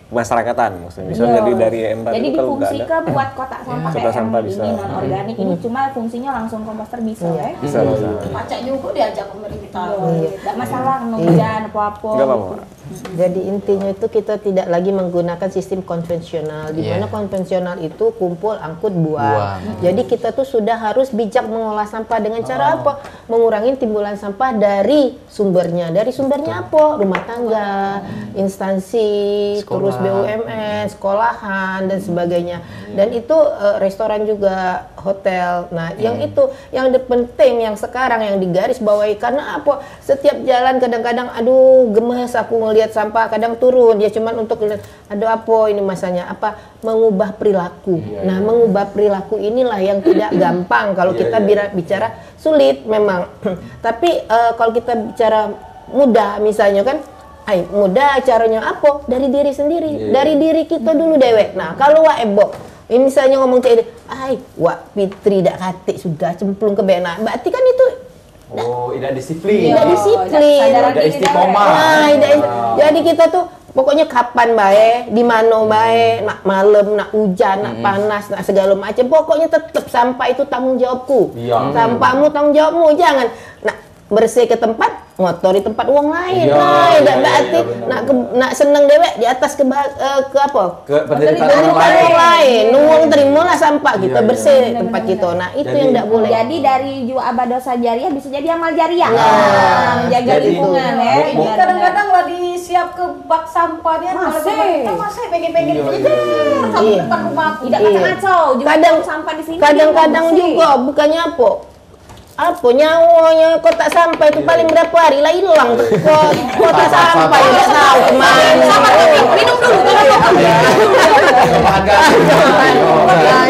masyarakatan maksudnya. Bisa jadi dari empat Jadi itu kalau nggak ada. difungsikan buat kotak sampah Kotak kayak sampah yang bisa. ini non organik ini cuma fungsinya langsung komposter bisa ya. Bisa. Pacak juga diajak pemerintah. Enggak masalah hujan apa-apa. Nggak apa-apa. gitu. Jadi intinya itu kita tidak lagi menggunakan sistem konvensional, di mana konvensional itu kumpul, angkut, buang. Jadi kita tuh sudah harus bijak mengolah sampah dengan cara apa? Mengurangi timbulan sampah dari sumbernya. Dari sumbernya apa? Rumah tangga, instansi, terus BUMN, sekolahan dan sebagainya. Dan itu restoran juga, hotel. Nah, yang itu yang penting yang sekarang yang digaris bawahi, karena apa? Setiap jalan kadang-kadang aduh gemes aku ngelihat sampah, kadang turun ya cuman untuk lihat aduh apa ini masanya apa, mengubah perilaku. Nah, mengubah perilaku inilah yang tidak gampang kalau kita bicara sulit memang. Tapi kalau kita bicara mudah misalnya kan, mudah caranya apa? Dari diri sendiri, dari diri kita dulu dewek. Nah, kalau Ebo misalnya ngomong cek, Wak Fitri dak katik sudah cemplung ke benak, berarti kan itu tidak disiplin. Tidak disiplin. Tidak istiqomah. Jadi kita tuh pokoknya kapan bae, di mana bae, nak malam, nak hujan, nak panas, nak segala macam. Pokoknya tetap sampah itu tanggung jawabku. Sampahmu tanggung jawabmu. Jangan nak bersih ke tempat, ngotori tempat uang lain. Tidak berarti nak seneng dewek di atas ke apa? Ke penderitaan orang lain. Nuwang terimalah sampah kita bersih tempat kita. Nah, itu yang tidak boleh. Jadi dari jua dosa jariah bisa jadi amal jariah. Menjaga lingkungan ya. Ini kadang-kadang lah disiap ke bak sampah dia masih pengen-pengen sampai depan rumahku. Tidak kacau-kacau. Kadang sampah di sini. Kadang-kadang juga bukannya apa? Apa nyawanya kotak sampah itu paling berapa hari lah hilang kotak sampah tidak tahu kemana. Minum dulu.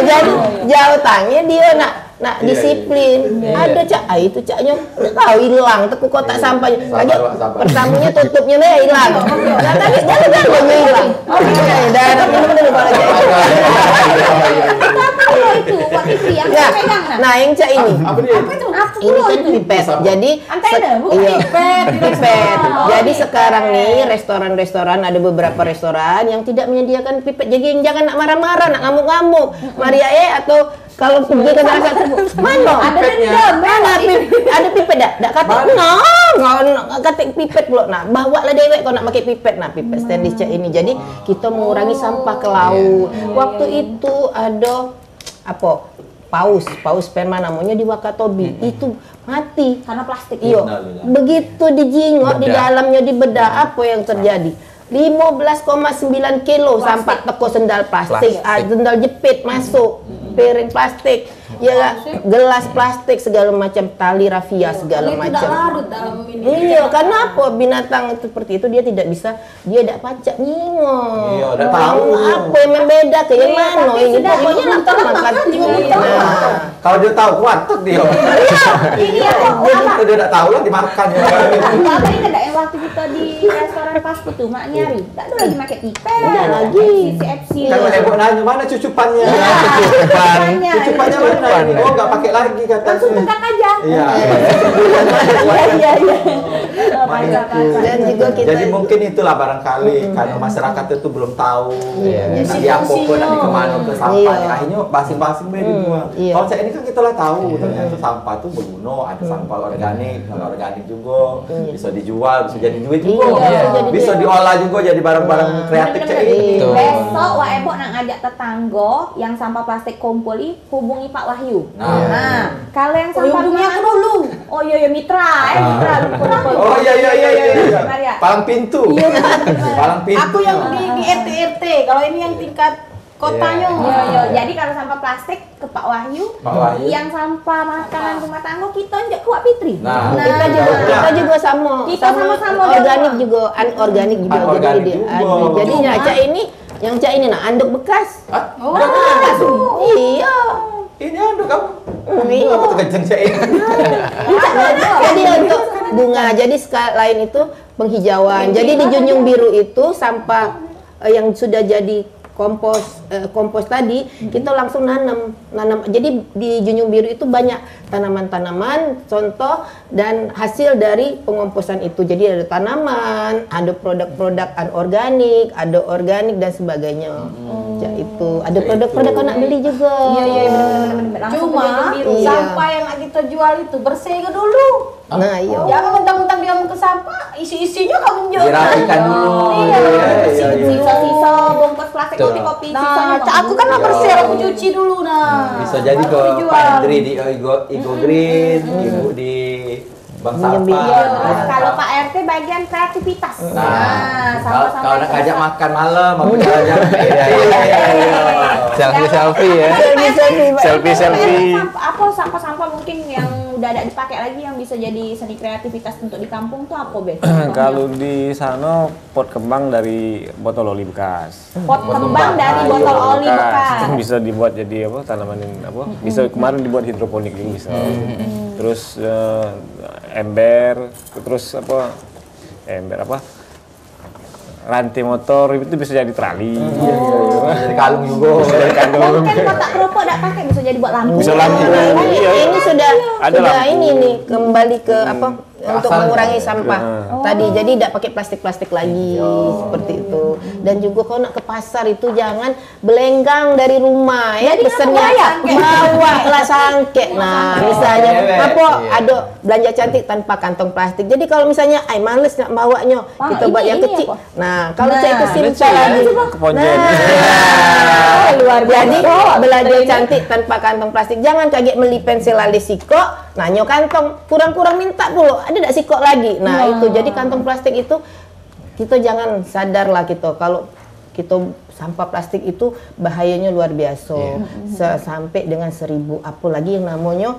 Jadi jauh tanya dia nak disiplin. Ada cak, itu caknya tahu hilang teku kotak sampahnya. Lagi pertamanya tutupnya deh hilang. Nah, tapi jangan hilang. Dan minum dulu kalau itu buat istri yang pegang. Nah, yang cak ini. Apa itu? Ini kan pipet. Jadi antena bukan pipet. Jadi sekarang nih restoran-restoran ada beberapa restoran yang tidak menyediakan pipet. Jadi jangan nak marah-marah, nak ngamuk-ngamuk. Maria atau kalau pergi ke rasa mana? Ada dendam. Ada pipet dak kata nggak kata pipet pula. Nah, bawa lah dewek kalau nak pakai pipet. Nah, pipet stainless ini. Jadi kita mengurangi sampah ke laut. Waktu itu ada apa? Paus sperma namanya di Wakatobi. Itu mati karena plastik. Iya. Begitu dijingok di dalamnya dibedah, apa yang terjadi? 15,9 kilo sampah teko sendal plastik. Sendal jepit masuk, piring plastik, ya gelas plastik segala macam, tali rafia segala macam. Tidak larut dalam ini. Iya, karena apa? Binatang seperti itu dia tidak bisa, dia tidak pacak nyingok. Iya, udah tahu. Apa yang membeda ke yang mana ini? Pokoknya nak makan. Kalau dia tahu kuatek dia. Ini ya, Dia tidak tahu lah dimakan ya. Apa ini ada yang waktu kita di restoran fast food tuh mak nyari, tak ada lagi pakai pipet. Udah lagi. CFC. Kan Ibu nanya mana cucupannya? Cucupannya mana? Oh, nggak pakai lagi katanya. Langsung tegak aja. Iya. Iya. Dan juga kita Jadi mungkin itulah barangkali karena masyarakat itu belum tahu dia apa nanti kemana ke sampah. Akhirnya masing-masing dibuang. Kalau saya ini kan kita lah tahu ternyata sampah itu berguna, ada sampah organik, non organik juga bisa dijual, bisa jadi duit juga, bisa diolah juga jadi barang-barang kreatif cek ini. Besok Wak Ebo nak ngajak tetangga yang sampah plastik kumpul hubungi Pak Wahyu. Nah, kalau yang sampah hubungi aku dulu. Oh iya mitra, mitra. Oh iya. Palang pintu. Palang pintu. Aku yang di RT. Kalau ini yang tingkat kotanya. Iya. Jadi kalau sampah plastik ke Pak Wahyu, yang sampah makanan rumah tangga kita njak ke Wak Fitri. Nah, kita juga sama. Kita sama-sama organik juga, anorganik juga. Jadi yang cak ini nah anduk bekas. Iya. Ini anduk kamu. Iya. Apa tuh kenceng cek ini? Jadi untuk bunga. Jadi lain itu penghijauan. Jadi di Junjung Biru itu sampah yang sudah jadi kompos tadi, kita langsung nanam. Jadi di Junjung Biru itu banyak tanaman-tanaman, contoh dan hasil dari pengomposan itu. Jadi ada tanaman, ada produk-produk anorganik, ada organik dan sebagainya. Ya, itu ada produk-produk kau nak beli juga. Iya benar-benar. Cuma sampah yang kita jual itu bersih dulu. Nah, iya. Jangan mentang-mentang dia mau ke sampah, isi-isinya kamu jual. Dirapikan dulu. Sisa-sisa bungkus plastik kopi-kopi. Nah, aku kan mau bersih, aku cuci dulu Bisa jadi ke Pak Hendri di Ego Green, Ibu di Bank Sampah. Kalau Pak RT bagian kreativitas. Kalau nak ajak makan malam, aku ajak. Selfie ya. Selfie. Apa sampah-sampah mungkin yang udah ada dipakai lagi yang bisa jadi seni kreativitas untuk di kampung tuh apa, Be? Kalau di sana pot kembang dari botol oli bekas. Pot kembang dari botol oli bekas. Itu bisa dibuat jadi apa? Tanaman apa? Bisa kemarin dibuat hidroponik juga bisa. Terus ember, terus apa? Ember apa? Rantai motor itu bisa jadi trali. Jadi kalung juga. Kan kotak rokok enggak pakai bisa jadi buat lampu. Bisa lampu. Ini sudah ini nih kembali ke apa? Untuk mengurangi sampah tadi, jadi tidak pakai plastik lagi seperti itu. Dan juga kalau nak ke pasar itu jangan belenggang dari rumah ya, pesennya bawa lah sangkek. Nah misalnya apa ada belanja cantik tanpa kantong plastik. Jadi kalau misalnya males nak bawanya, kita buat yang kecil. Nah kalau saya kesimpan lagi, luar biasa. Belanja cantik tanpa kantong plastik. Jangan kaget beli pensil alis siko, nanyo kantong kurang minta pula. Ada tidak sikok lagi. Nah, itu jadi kantong plastik itu kita jangan sadar lah kita kalau kita sampah plastik itu bahayanya luar biasa. Sampai dengan 1000, apalagi yang namanya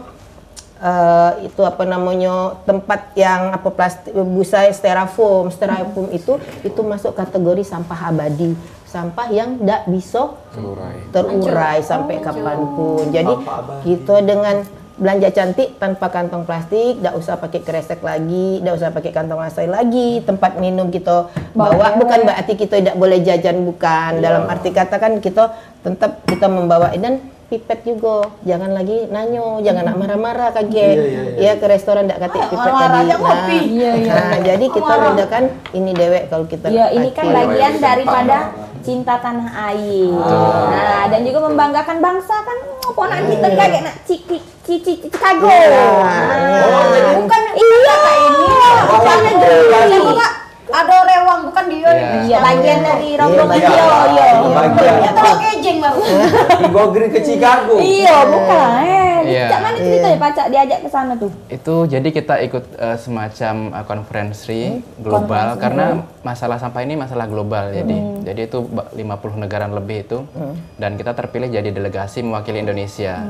itu apa namanya tempat yang apa plastik busa styrofoam itu masuk kategori sampah abadi, sampah yang tidak bisa terurai sampai kapanpun. Jadi kita dengan belanja cantik tanpa kantong plastik, tidak usah pakai kresek lagi, tidak usah pakai kantong asai lagi. Tempat minum kita bawa, bukan berarti kita tidak boleh jajan, bukan. Dalam arti kata kan kita tetap kita membawa, dan pipet juga. Jangan lagi nanyo, jangan nak marah-marah kaget. Ya ke restoran tidak kata pipet tadi. Nah, jadi kita bedakan ini dewek kalau kita. Ya, ini kan bagian daripada cinta tanah air. Nah, dan juga membanggakan bangsa kan. Ponak kita kaget nak Chicago. Bukan iya ini. Bukannya dulu ada rewang bukan dia. Iya, bagian dari rombongan dia. Iya. Tahu kejeng baru. Ego Green ke Chicago. Iya, bukan. Cak mana ceritanya Pacak diajak ke sana tuh? Itu jadi kita ikut semacam konferensi global karena masalah sampah ini masalah global. Jadi itu 50 negara lebih itu, dan kita terpilih jadi delegasi mewakili Indonesia.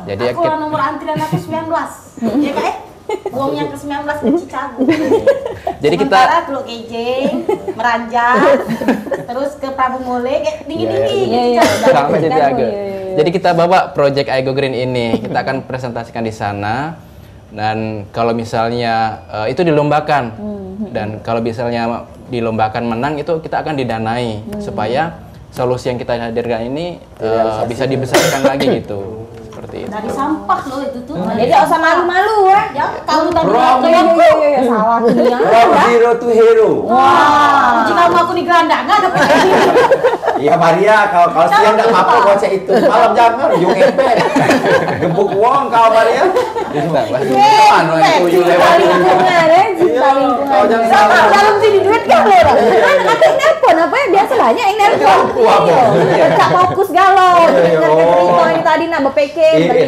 Jadi aku nomor antrian aku 19. Ya Kak? Buang yang ke-19 ke Chicago. Jadi sementara kita Teluk Kejeng, Meranjang, terus ke Prabu Mole, kayak tinggi-tinggi. Sampai Chicago. Jadi kita bawa project Ego Green ini, kita akan presentasikan di sana. Dan kalau misalnya itu dilombakan, dan kalau misalnya dilombakan menang itu kita akan didanai supaya solusi yang kita hadirkan ini bisa dibesarkan lagi gitu. Seperti itu. Dari sampah loh itu tuh. Jadi nggak usah malu-malu ya. Kamu tadi salah. From zero to hero. Wah, jika aku di gelandangan apa ini? Iya Maria, kalau siang enggak apa-apa kocek itu. Malam jangan, yo ngepet. Gebuk uang kau Maria. Mana yang tujuh lewat lingkungan ya, cinta lingkungan. Kau jangan salah. Dalam sini duit kan lo. Kan yang nelpon apa ya biasa banyak yang nelpon. Cak fokus galau. Dengar cerita ini tadi nak BPK.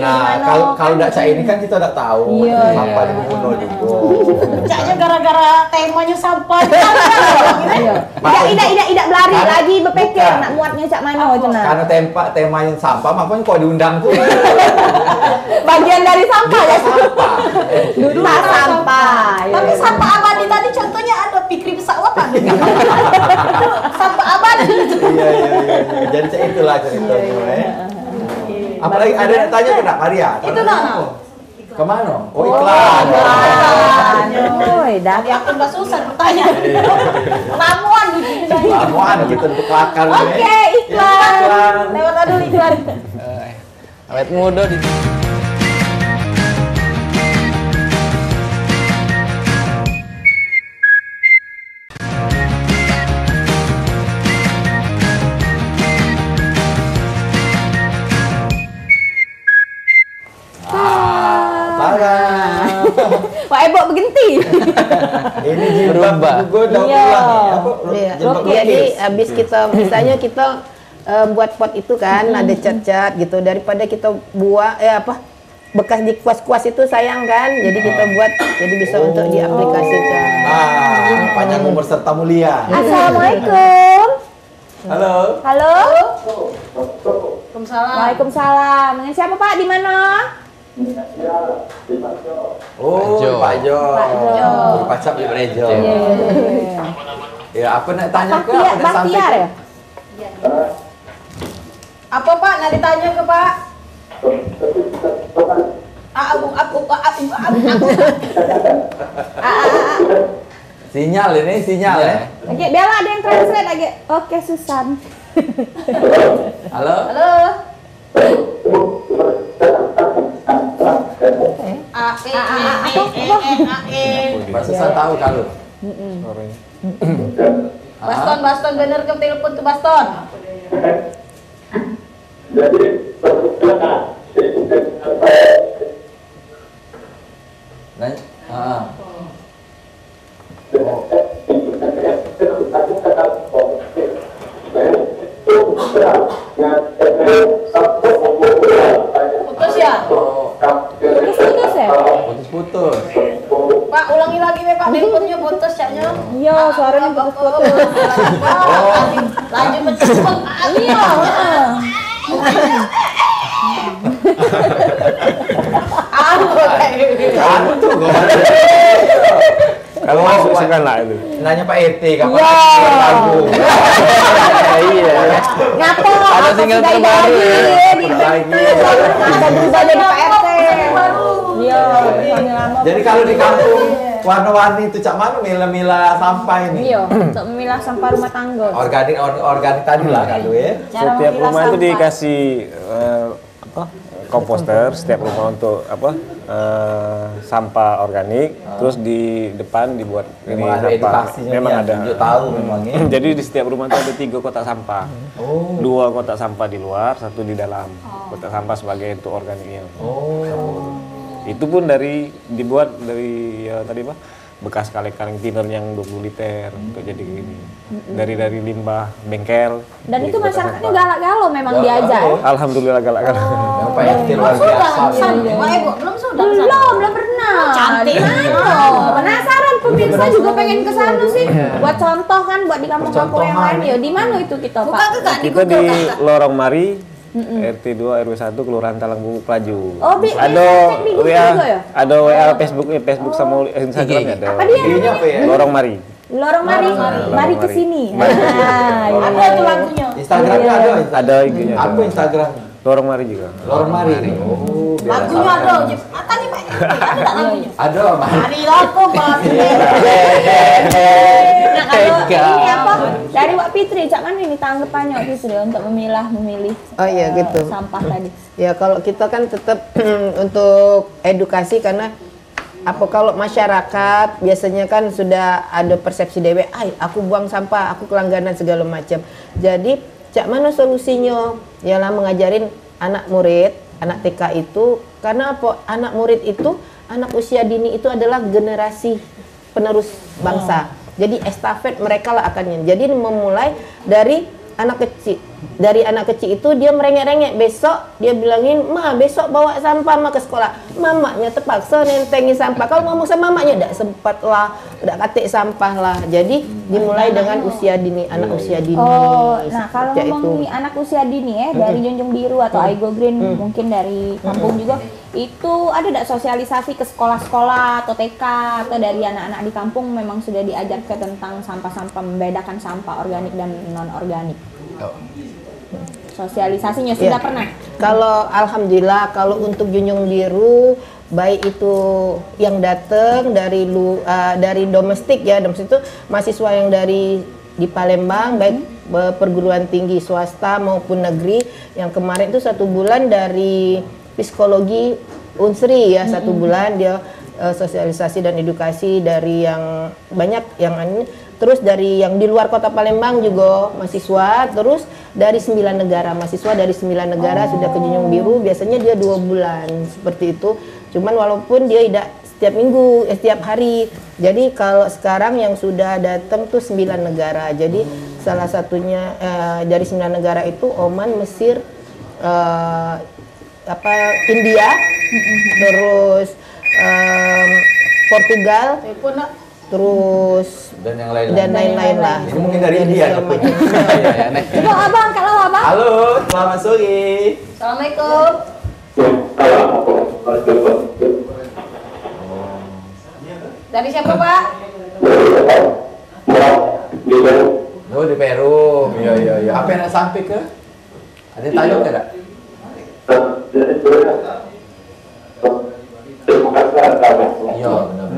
Nah, kalau enggak cak ini kan kita enggak tahu. Sampah di Buno juga. Caknya gara-gara temanya sampah. Tidak berlari lagi BPK. Nak muatnya cak mana cenah. Karena temanya sampah, makanya kok diundang tuh. Bagian dari sampah ya. Sampah. Duduk sampah. Tapi sampah abadi tadi contohnya ada Fikri pesawat ada. Sampah abadi. Iya. Jadi itulah ceritanya. Apalagi ada yang tanya ke Nak Maria. Itu nak. Kemana? Oh iklan. Dari aku udah susah bertanya. Lamuan gitu. Lamuan gitu untuk kelakar. Oke, iklan iklan. Lewat dulu iklan. Awet muda di Wah, Ebo berhenti. Ini jilbab gue daur ulang ya. Jadi habis kita misalnya kita buat pot itu kan ada cat-cat gitu, daripada kita buang bekas di kuas-kuas itu sayang kan, jadi kita buat jadi bisa untuk diaplikasikan. Panjang umur serta mulia. Assalamualaikum. Halo. Halo. Waalaikumsalam. Waalaikumsalam. Dengan siapa Pak? Di mana? Oh, Pak Jo. Berpacap di Rejo. Ya, apa nak tanya ke? Apa nak Bahtiar ya? Apa Pak? Nak ditanya ke Pak? Sinyal ini, sinyal ya. Oke, biarlah ada yang translate lagi. Oke, Susan. Halo. Halo. Pak Susan tahu kalau. Baston bener ke telepon ke Baston. Putus ya? Putus ya? Putus. Pak, ulangi lagi Pak, teleponnya putus ya-nya. Iya, suaranya putus-putus. Lanjut mencoba. Iya, Kalau masuk segala itu. Nanya Pak RT kapan Iya. lagu. Iya. Ngapo? Ada single terbaru ya. Lagi. Ada berubah jadi Pak RT. Iya, suami lama. Jadi kalau di kampung warna-warni itu cak mana mila-mila sampah ini? Iya, untuk memilah sampah rumah tangga. Organik tadi lah kalau ya. Setiap rumah itu dikasih komposter setiap rumah untuk sampah organik, terus di depan dibuat Memang ada sampah. edukasinya, Memang ya, ada. tunjuk tahu memangnya. Jadi di setiap rumah itu ada 3 kotak sampah. 2 kotak sampah di luar, 1 di dalam. Kotak sampah sebagai untuk organiknya. Itu pun dibuat dari tadi bekas kaleng-kaleng thinner yang 20 liter untuk jadi gini. Dari limbah bengkel. Dan itu masyarakatnya galak-galo memang diajak. Alhamdulillah galak-galak. Yang Pak RT luar biasa. Belum pernah. Cantik. Penasaran pemirsa juga pengen ke sana sih. Buat contoh kan buat di kampung-kampung yang lain ya. Di mana itu kita, Pak? Kita di Lorong Mari, RT 2 RW 1 Kelurahan Talang Bungku Pelaju. Oh, ada WA juga ya? Ada WA Facebook sama Instagram ada. Apa dia? Lorong Mari. Lorong Mari. Mari ke sini. Apa itu lagunya? Instagramnya ada. Ada IG-nya. Apa Instagram? Lorong Mari juga. Lorong Mari. Oh, Lagunya ada. Tadi Pak, ada enggak lagunya? Ada, Mas. Hari laku Mas. Nah, kalau ini apa? Dari Wak Fitri, cak mana ini tanggapannya Wak Fitri untuk memilih gitu. sampah tadi? Ya kalau kita kan tetap untuk edukasi, karena kalau masyarakat biasanya kan sudah ada persepsi dewe, aku buang sampah, aku kelangganan segala macam. Jadi cak mana solusinya? Ialah mengajarin anak murid, anak TK itu, karena apa? Anak murid itu, anak usia dini itu adalah generasi penerus bangsa. Jadi estafet mereka lah akannya. Jadi memulai dari anak kecil. Dari anak kecil itu dia merengek-rengek, besok dia bilangin, "Ma, besok bawa sampah Ma ke sekolah." Mamanya terpaksa nentengi sampah. Kalau ngomong sama mamanya enggak sempat lah, enggak katik sampah lah. Jadi dimulai dengan usia dini, anak usia dini. Oh, nah kalau ngomongin anak usia dini dari Junjung Biru atau Aigo Green, mungkin dari kampung juga, itu ada enggak sosialisasi ke sekolah-sekolah atau TK atau dari anak-anak di kampung memang sudah diajarkan tentang sampah-sampah, membedakan sampah organik dan non-organik? Sosialisasinya sudah pernah? Kalau alhamdulillah, kalau untuk Junjung Biru, baik itu yang datang dari domestik ya, domestik itu mahasiswa yang di Palembang, baik perguruan tinggi swasta maupun negeri. Yang kemarin itu 1 bulan dari psikologi Unsri ya, 1 bulan dia sosialisasi dan edukasi dari yang banyak yang terus dari yang di luar kota Palembang juga mahasiswa, terus dari 9 negara mahasiswa dari 9 negara sudah ke Junjung Biru, biasanya dia 2 bulan seperti itu. Cuman walaupun dia tidak setiap minggu, setiap hari. Jadi kalau sekarang yang sudah datang tuh 9 negara. Jadi salah satunya dari 9 negara itu Oman, Mesir, India, terus Portugal, terus dan yang lain-lain lah. Ini mungkin dari India. Coba abang, kalau abang. Halo, selamat sore. Assalamualaikum. Dari siapa, Pak? Oh, di Peru. Iya. Apa yang nak sampai ke? Ada yang tanya tidak? Iya, benar.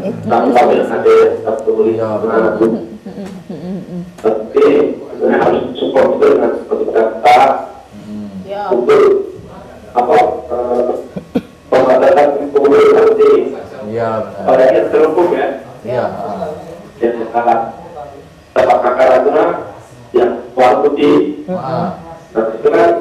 Iya, betul. Tapi sebenarnya harus support itu dengan seperti kata untuk pembatasan penggunaan nanti. Iya, benar. Pada yang terhukum ya. Iya. Yang sekarang tempat kakaratuna yang warna putih. Nah itu kan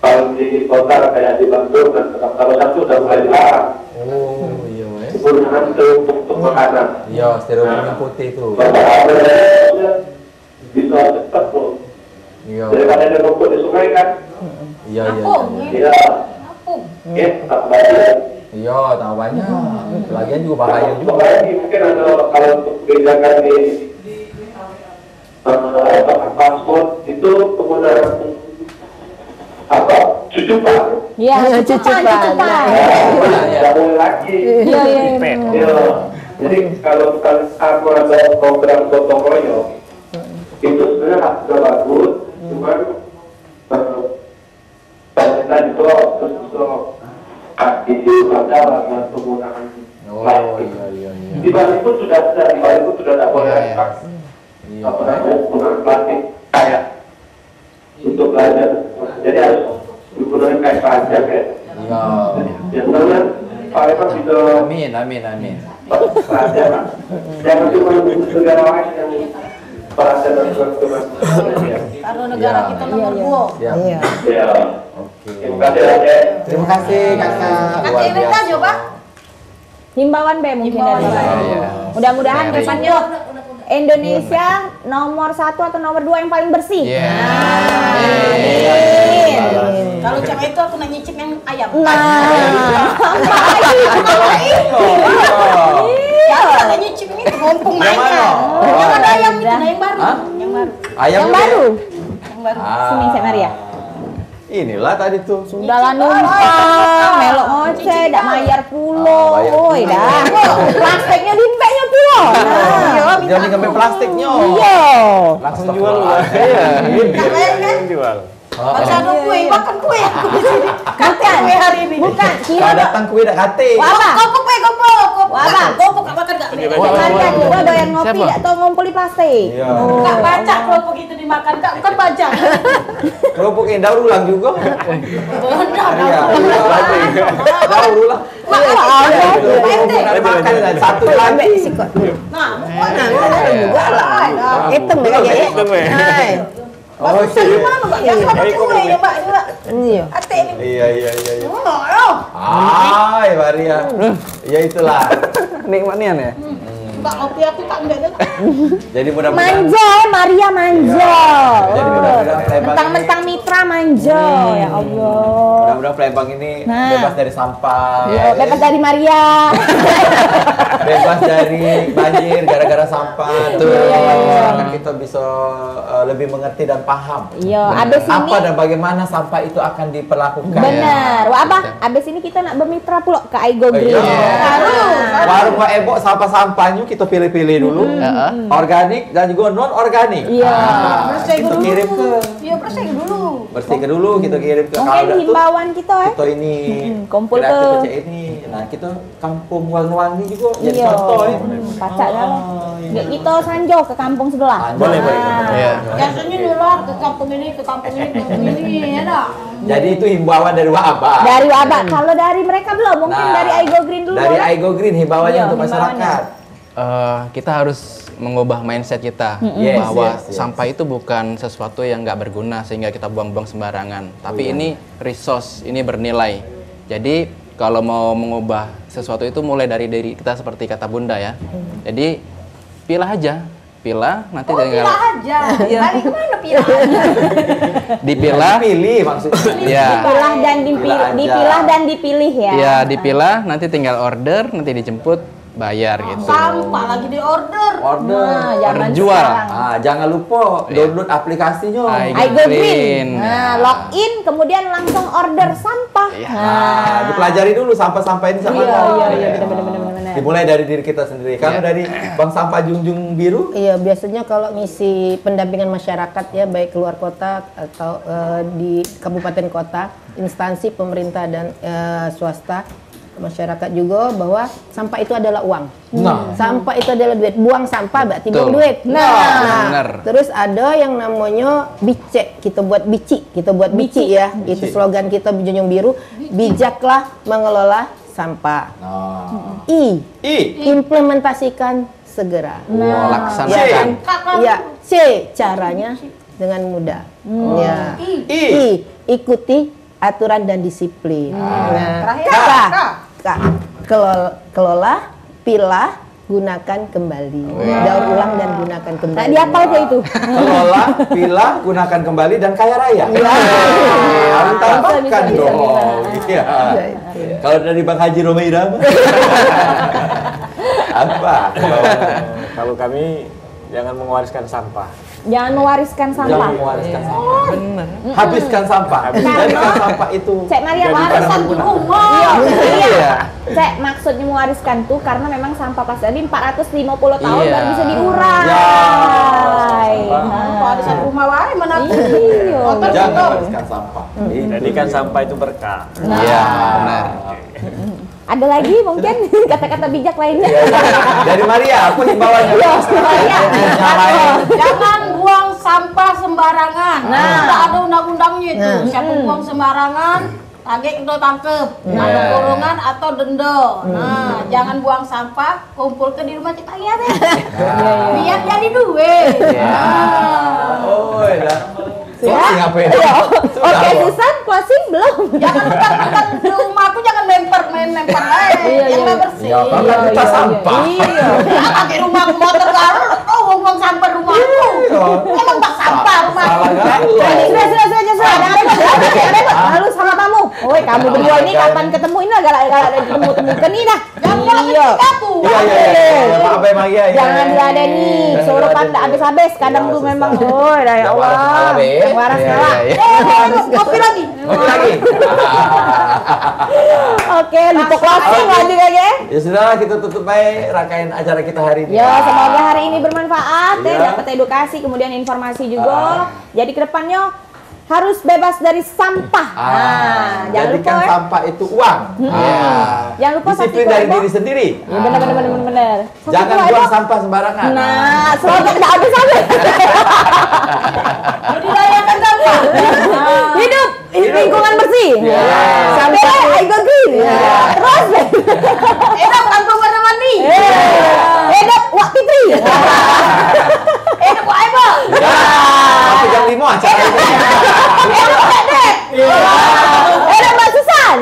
kalau di kota kayak di Bandung dan tempat kawasan itu sudah mulai dilarang. Oh, iya. Penggunaan itu untuk makanan. Iya, styrofoam yang putih itu. Bisa cepat loh. Iya. Daripada ada rumput di sungai kan. Iya. Iya. Oke, tak banyak. Iya, tahu banyak. Lagian juga bahaya juga. Apalagi mungkin ada kalau untuk kebijakan di paspor itu penggunaan cucupan. Iya, cucupan. Tidak boleh lagi. Iya. Jadi kalau aku ada program gotong royong itu sebenarnya sudah bagus, cuman pemerintah itu terus di adalah dengan penggunaan plastik. Di Bali pun sudah tidak boleh penggunaan plastik kayak untuk belajar. Jadi harus digunakan kayak pajak ya. Iya. Biasanya Palembang bisa. Amin. Pelajaran. Jangan cuma negara lain yang pelajaran teman-teman. Karena negara kita nomor 2. Iya. Ya. Oke. Terima kasih aja. Terima kasih Kakak. Luar Kasih biasa. aja, Pak. Himbauan Be mungkin dari Bapak. Iya. Mudah-mudahan Dari- kesannya Indonesia nomor 1 atau nomor 2 yang paling bersih. Iya. Amin. Kalau cewek itu aku nak nyicip yang ayam. Ya, aku nak nyicip ini mumpung Yang naik mana? kan. Yang ada ayam itu, Udah. nah, yang baru. Hah? Yang baru. Ayam Yang juga? baru. Yang baru. Sini Cek Maria. Inilah tadi tuh. Udah lah numpang, melok ngoceh, dak mayar pulo. Bayar Woi pulo. dah. Plastiknya dimpeknya pulo. Nah. Jangan ngambil plastiknya. Iya. Langsung jual lu. Iya. Jual. Masa ada kue, makan kue aku di sini. Bukan. Kue hari ini. Bukan. Kalau Kira datang kue dak kate. Wabah. Kopok kue, kopok. Wabah. Kopok gak makan gak? Cek Maria juga doyan ngopi, Siapa? dak tau ngumpuli plastik. Iya. Gak baca kelopok itu dimakan, gak bukan baca. Kerupuk yang daur ulang juga. Benar. Iya. Daur ulang. Makan dan satu lagi. Nah, juga lah. Hitung deh kayaknya. Hai. Oh, dari mana Mbak? Yang sama kue ya Mbak juga. Iya. Ate ini. Iya. Oh, Hai, Maria. Ya itulah. Nikmatnya ya. Mbak kopi aku tak enggak ada. Jadi mudah-mudahan. Manja, Maria manja. Jadi mudah-mudahan Palembang Mentang-mentang mitra manja, ya Allah. Mudah-mudahan Palembang ini Nah. bebas dari sampah. Iya, bebas dari Maria. Bebas dari banjir gara-gara sampah. Tuh, kan kita bisa lebih mengerti dan paham. Iya, abis ini Apa dan bagaimana sampah itu akan diperlakukan. bener. Wah, Abah, abis ini kita nak bermitra pula ke Aigo Green. Iya. Warung Pak Ebo sampah-sampahnya kita pilih-pilih dulu. Organik dan juga non organik. Iya. Bersih Kita dulu. kirim ke Iya, bersih dulu. bersihkan dulu, kita kirim ke mungkin himbauan kita kita ini kumpul ke ini. Nah, kita kampung warna-warni juga jadi contoh ya. Pacak kalau kita sanjo ke kampung sebelah. Boleh. Biasanya nular ke kampung ini, ke kampung ini, ya dah. Jadi itu himbauan dari Wabak. Dari Wabak. Kalau dari mereka belum, mungkin dari Aigo Green dulu. Dari Aigo Green himbauannya untuk masyarakat. Kita harus mengubah mindset kita bahwa sampah itu bukan sesuatu yang nggak berguna sehingga kita buang-buang sembarangan. Tapi ini resource, ini bernilai. Jadi kalau mau mengubah sesuatu itu mulai dari diri kita seperti kata Bunda ya. Jadi pilah aja, pilah nanti tinggal. Pilah aja. Balik kemana pilah? Dipilah. Dipilih maksudnya. Iya. Dipilah dan dipilah dan dipilih ya. Iya, dipilah nanti tinggal order, nanti dijemput. Bayar gitu. Sampah lagi di order. Nah, jangan Jual. sekarang. Jangan lupa download aplikasinya. Aigo Green. Nah, login kemudian langsung order sampah. Nah, dipelajari dulu sampah-sampah ini sama. Iya, benar. Dimulai dari diri kita sendiri. Kalau dari Bank Sampah Junjung Biru? Iya, biasanya kalau misi pendampingan masyarakat ya, baik keluar kota atau di kabupaten kota, instansi pemerintah dan swasta, masyarakat juga bahwa sampah itu adalah uang. Sampah itu adalah duit. Buang sampah berarti buang duit. Terus ada yang namanya bicek. Kita buat bici ya. Itu slogan kita Junjung Biru. Bijaklah mengelola sampah. Implementasikan segera. Laksanakan. C, caranya dengan mudah. Ikuti aturan dan disiplin. Kelola, pilah, gunakan kembali. Daur ulang dan gunakan kembali. Tadi apa aja itu? Kelola, pilah, gunakan kembali dan kaya raya. Harus tambahkan dong. Kalau dari Bang Haji Romeira apa? Kalau kami jangan mewariskan sampah. Jangan mewariskan sampah. Benar. Habiskan sampah. Jadikan sampah itu. Cek Maria warisan rumah. Iya. Cek maksudnya mewariskan tuh karena memang sampah pas tadi 450 tahun baru bisa diurai. Warisan rumah wae mana? Jangan mewariskan sampah. Jadikan sampah itu berkah. Iya, benar. Ada lagi mungkin kata-kata bijak lainnya. Dari Maria, apa himbauannya? Jangan buang sampah sembarangan. Sudah ada undang-undangnya itu. Siapa buang sembarangan, target kita tangkep. Ada kurungan atau denda. Nah, jangan buang sampah, kumpulkan di rumah kita ya deh. Biar jadi duit. Ngapain? Oke, Susan, closing belum? Jangan lupa di rumah aku jangan lempar yang nggak bersih. Kita sampah. Pakai rumah motor baru, ngomong sampah rumahku. Emang tak sampah rumahku. Sudah. Lalu sama kamu. Woi, kamu berdua ini kapan ketemu ini agak ketemu ini dah. Jangan diladeni. Suruh panda habis-habis. Kadang tuh memang, ya Allah. Waras kalah. Kopi lagi. Oke, lupa closing lagi ya. Ya sudah, kita tutup baik rangkaian acara kita hari ini. Ya, semoga hari ini bermanfaat ya, dapat edukasi kemudian informasi juga. Jadi kedepannya harus bebas dari sampah. Jangan lupa sampah itu uang. Jangan lupa disiplin dari diri sendiri. Ya, benar. Jangan buang sampah sembarangan. Nah, slogan udah habis-habis. Budidayakan sampah. Hidup lingkungan bersih. Sampai Aigo Green. Terus Enak kampung warna-warni. Hidup Wak Fitri. Enak Wak Eba. Sampai jam 5 acara ini. Enak Dedek. Hidup Mbak Susan.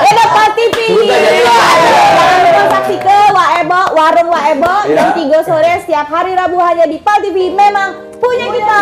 Hidup Wak TV. Jangan lupa saksikan Wak Eba, warung Wak Eba jam 3 sore setiap hari Rabu hanya di PAL TV. Memang punya kita.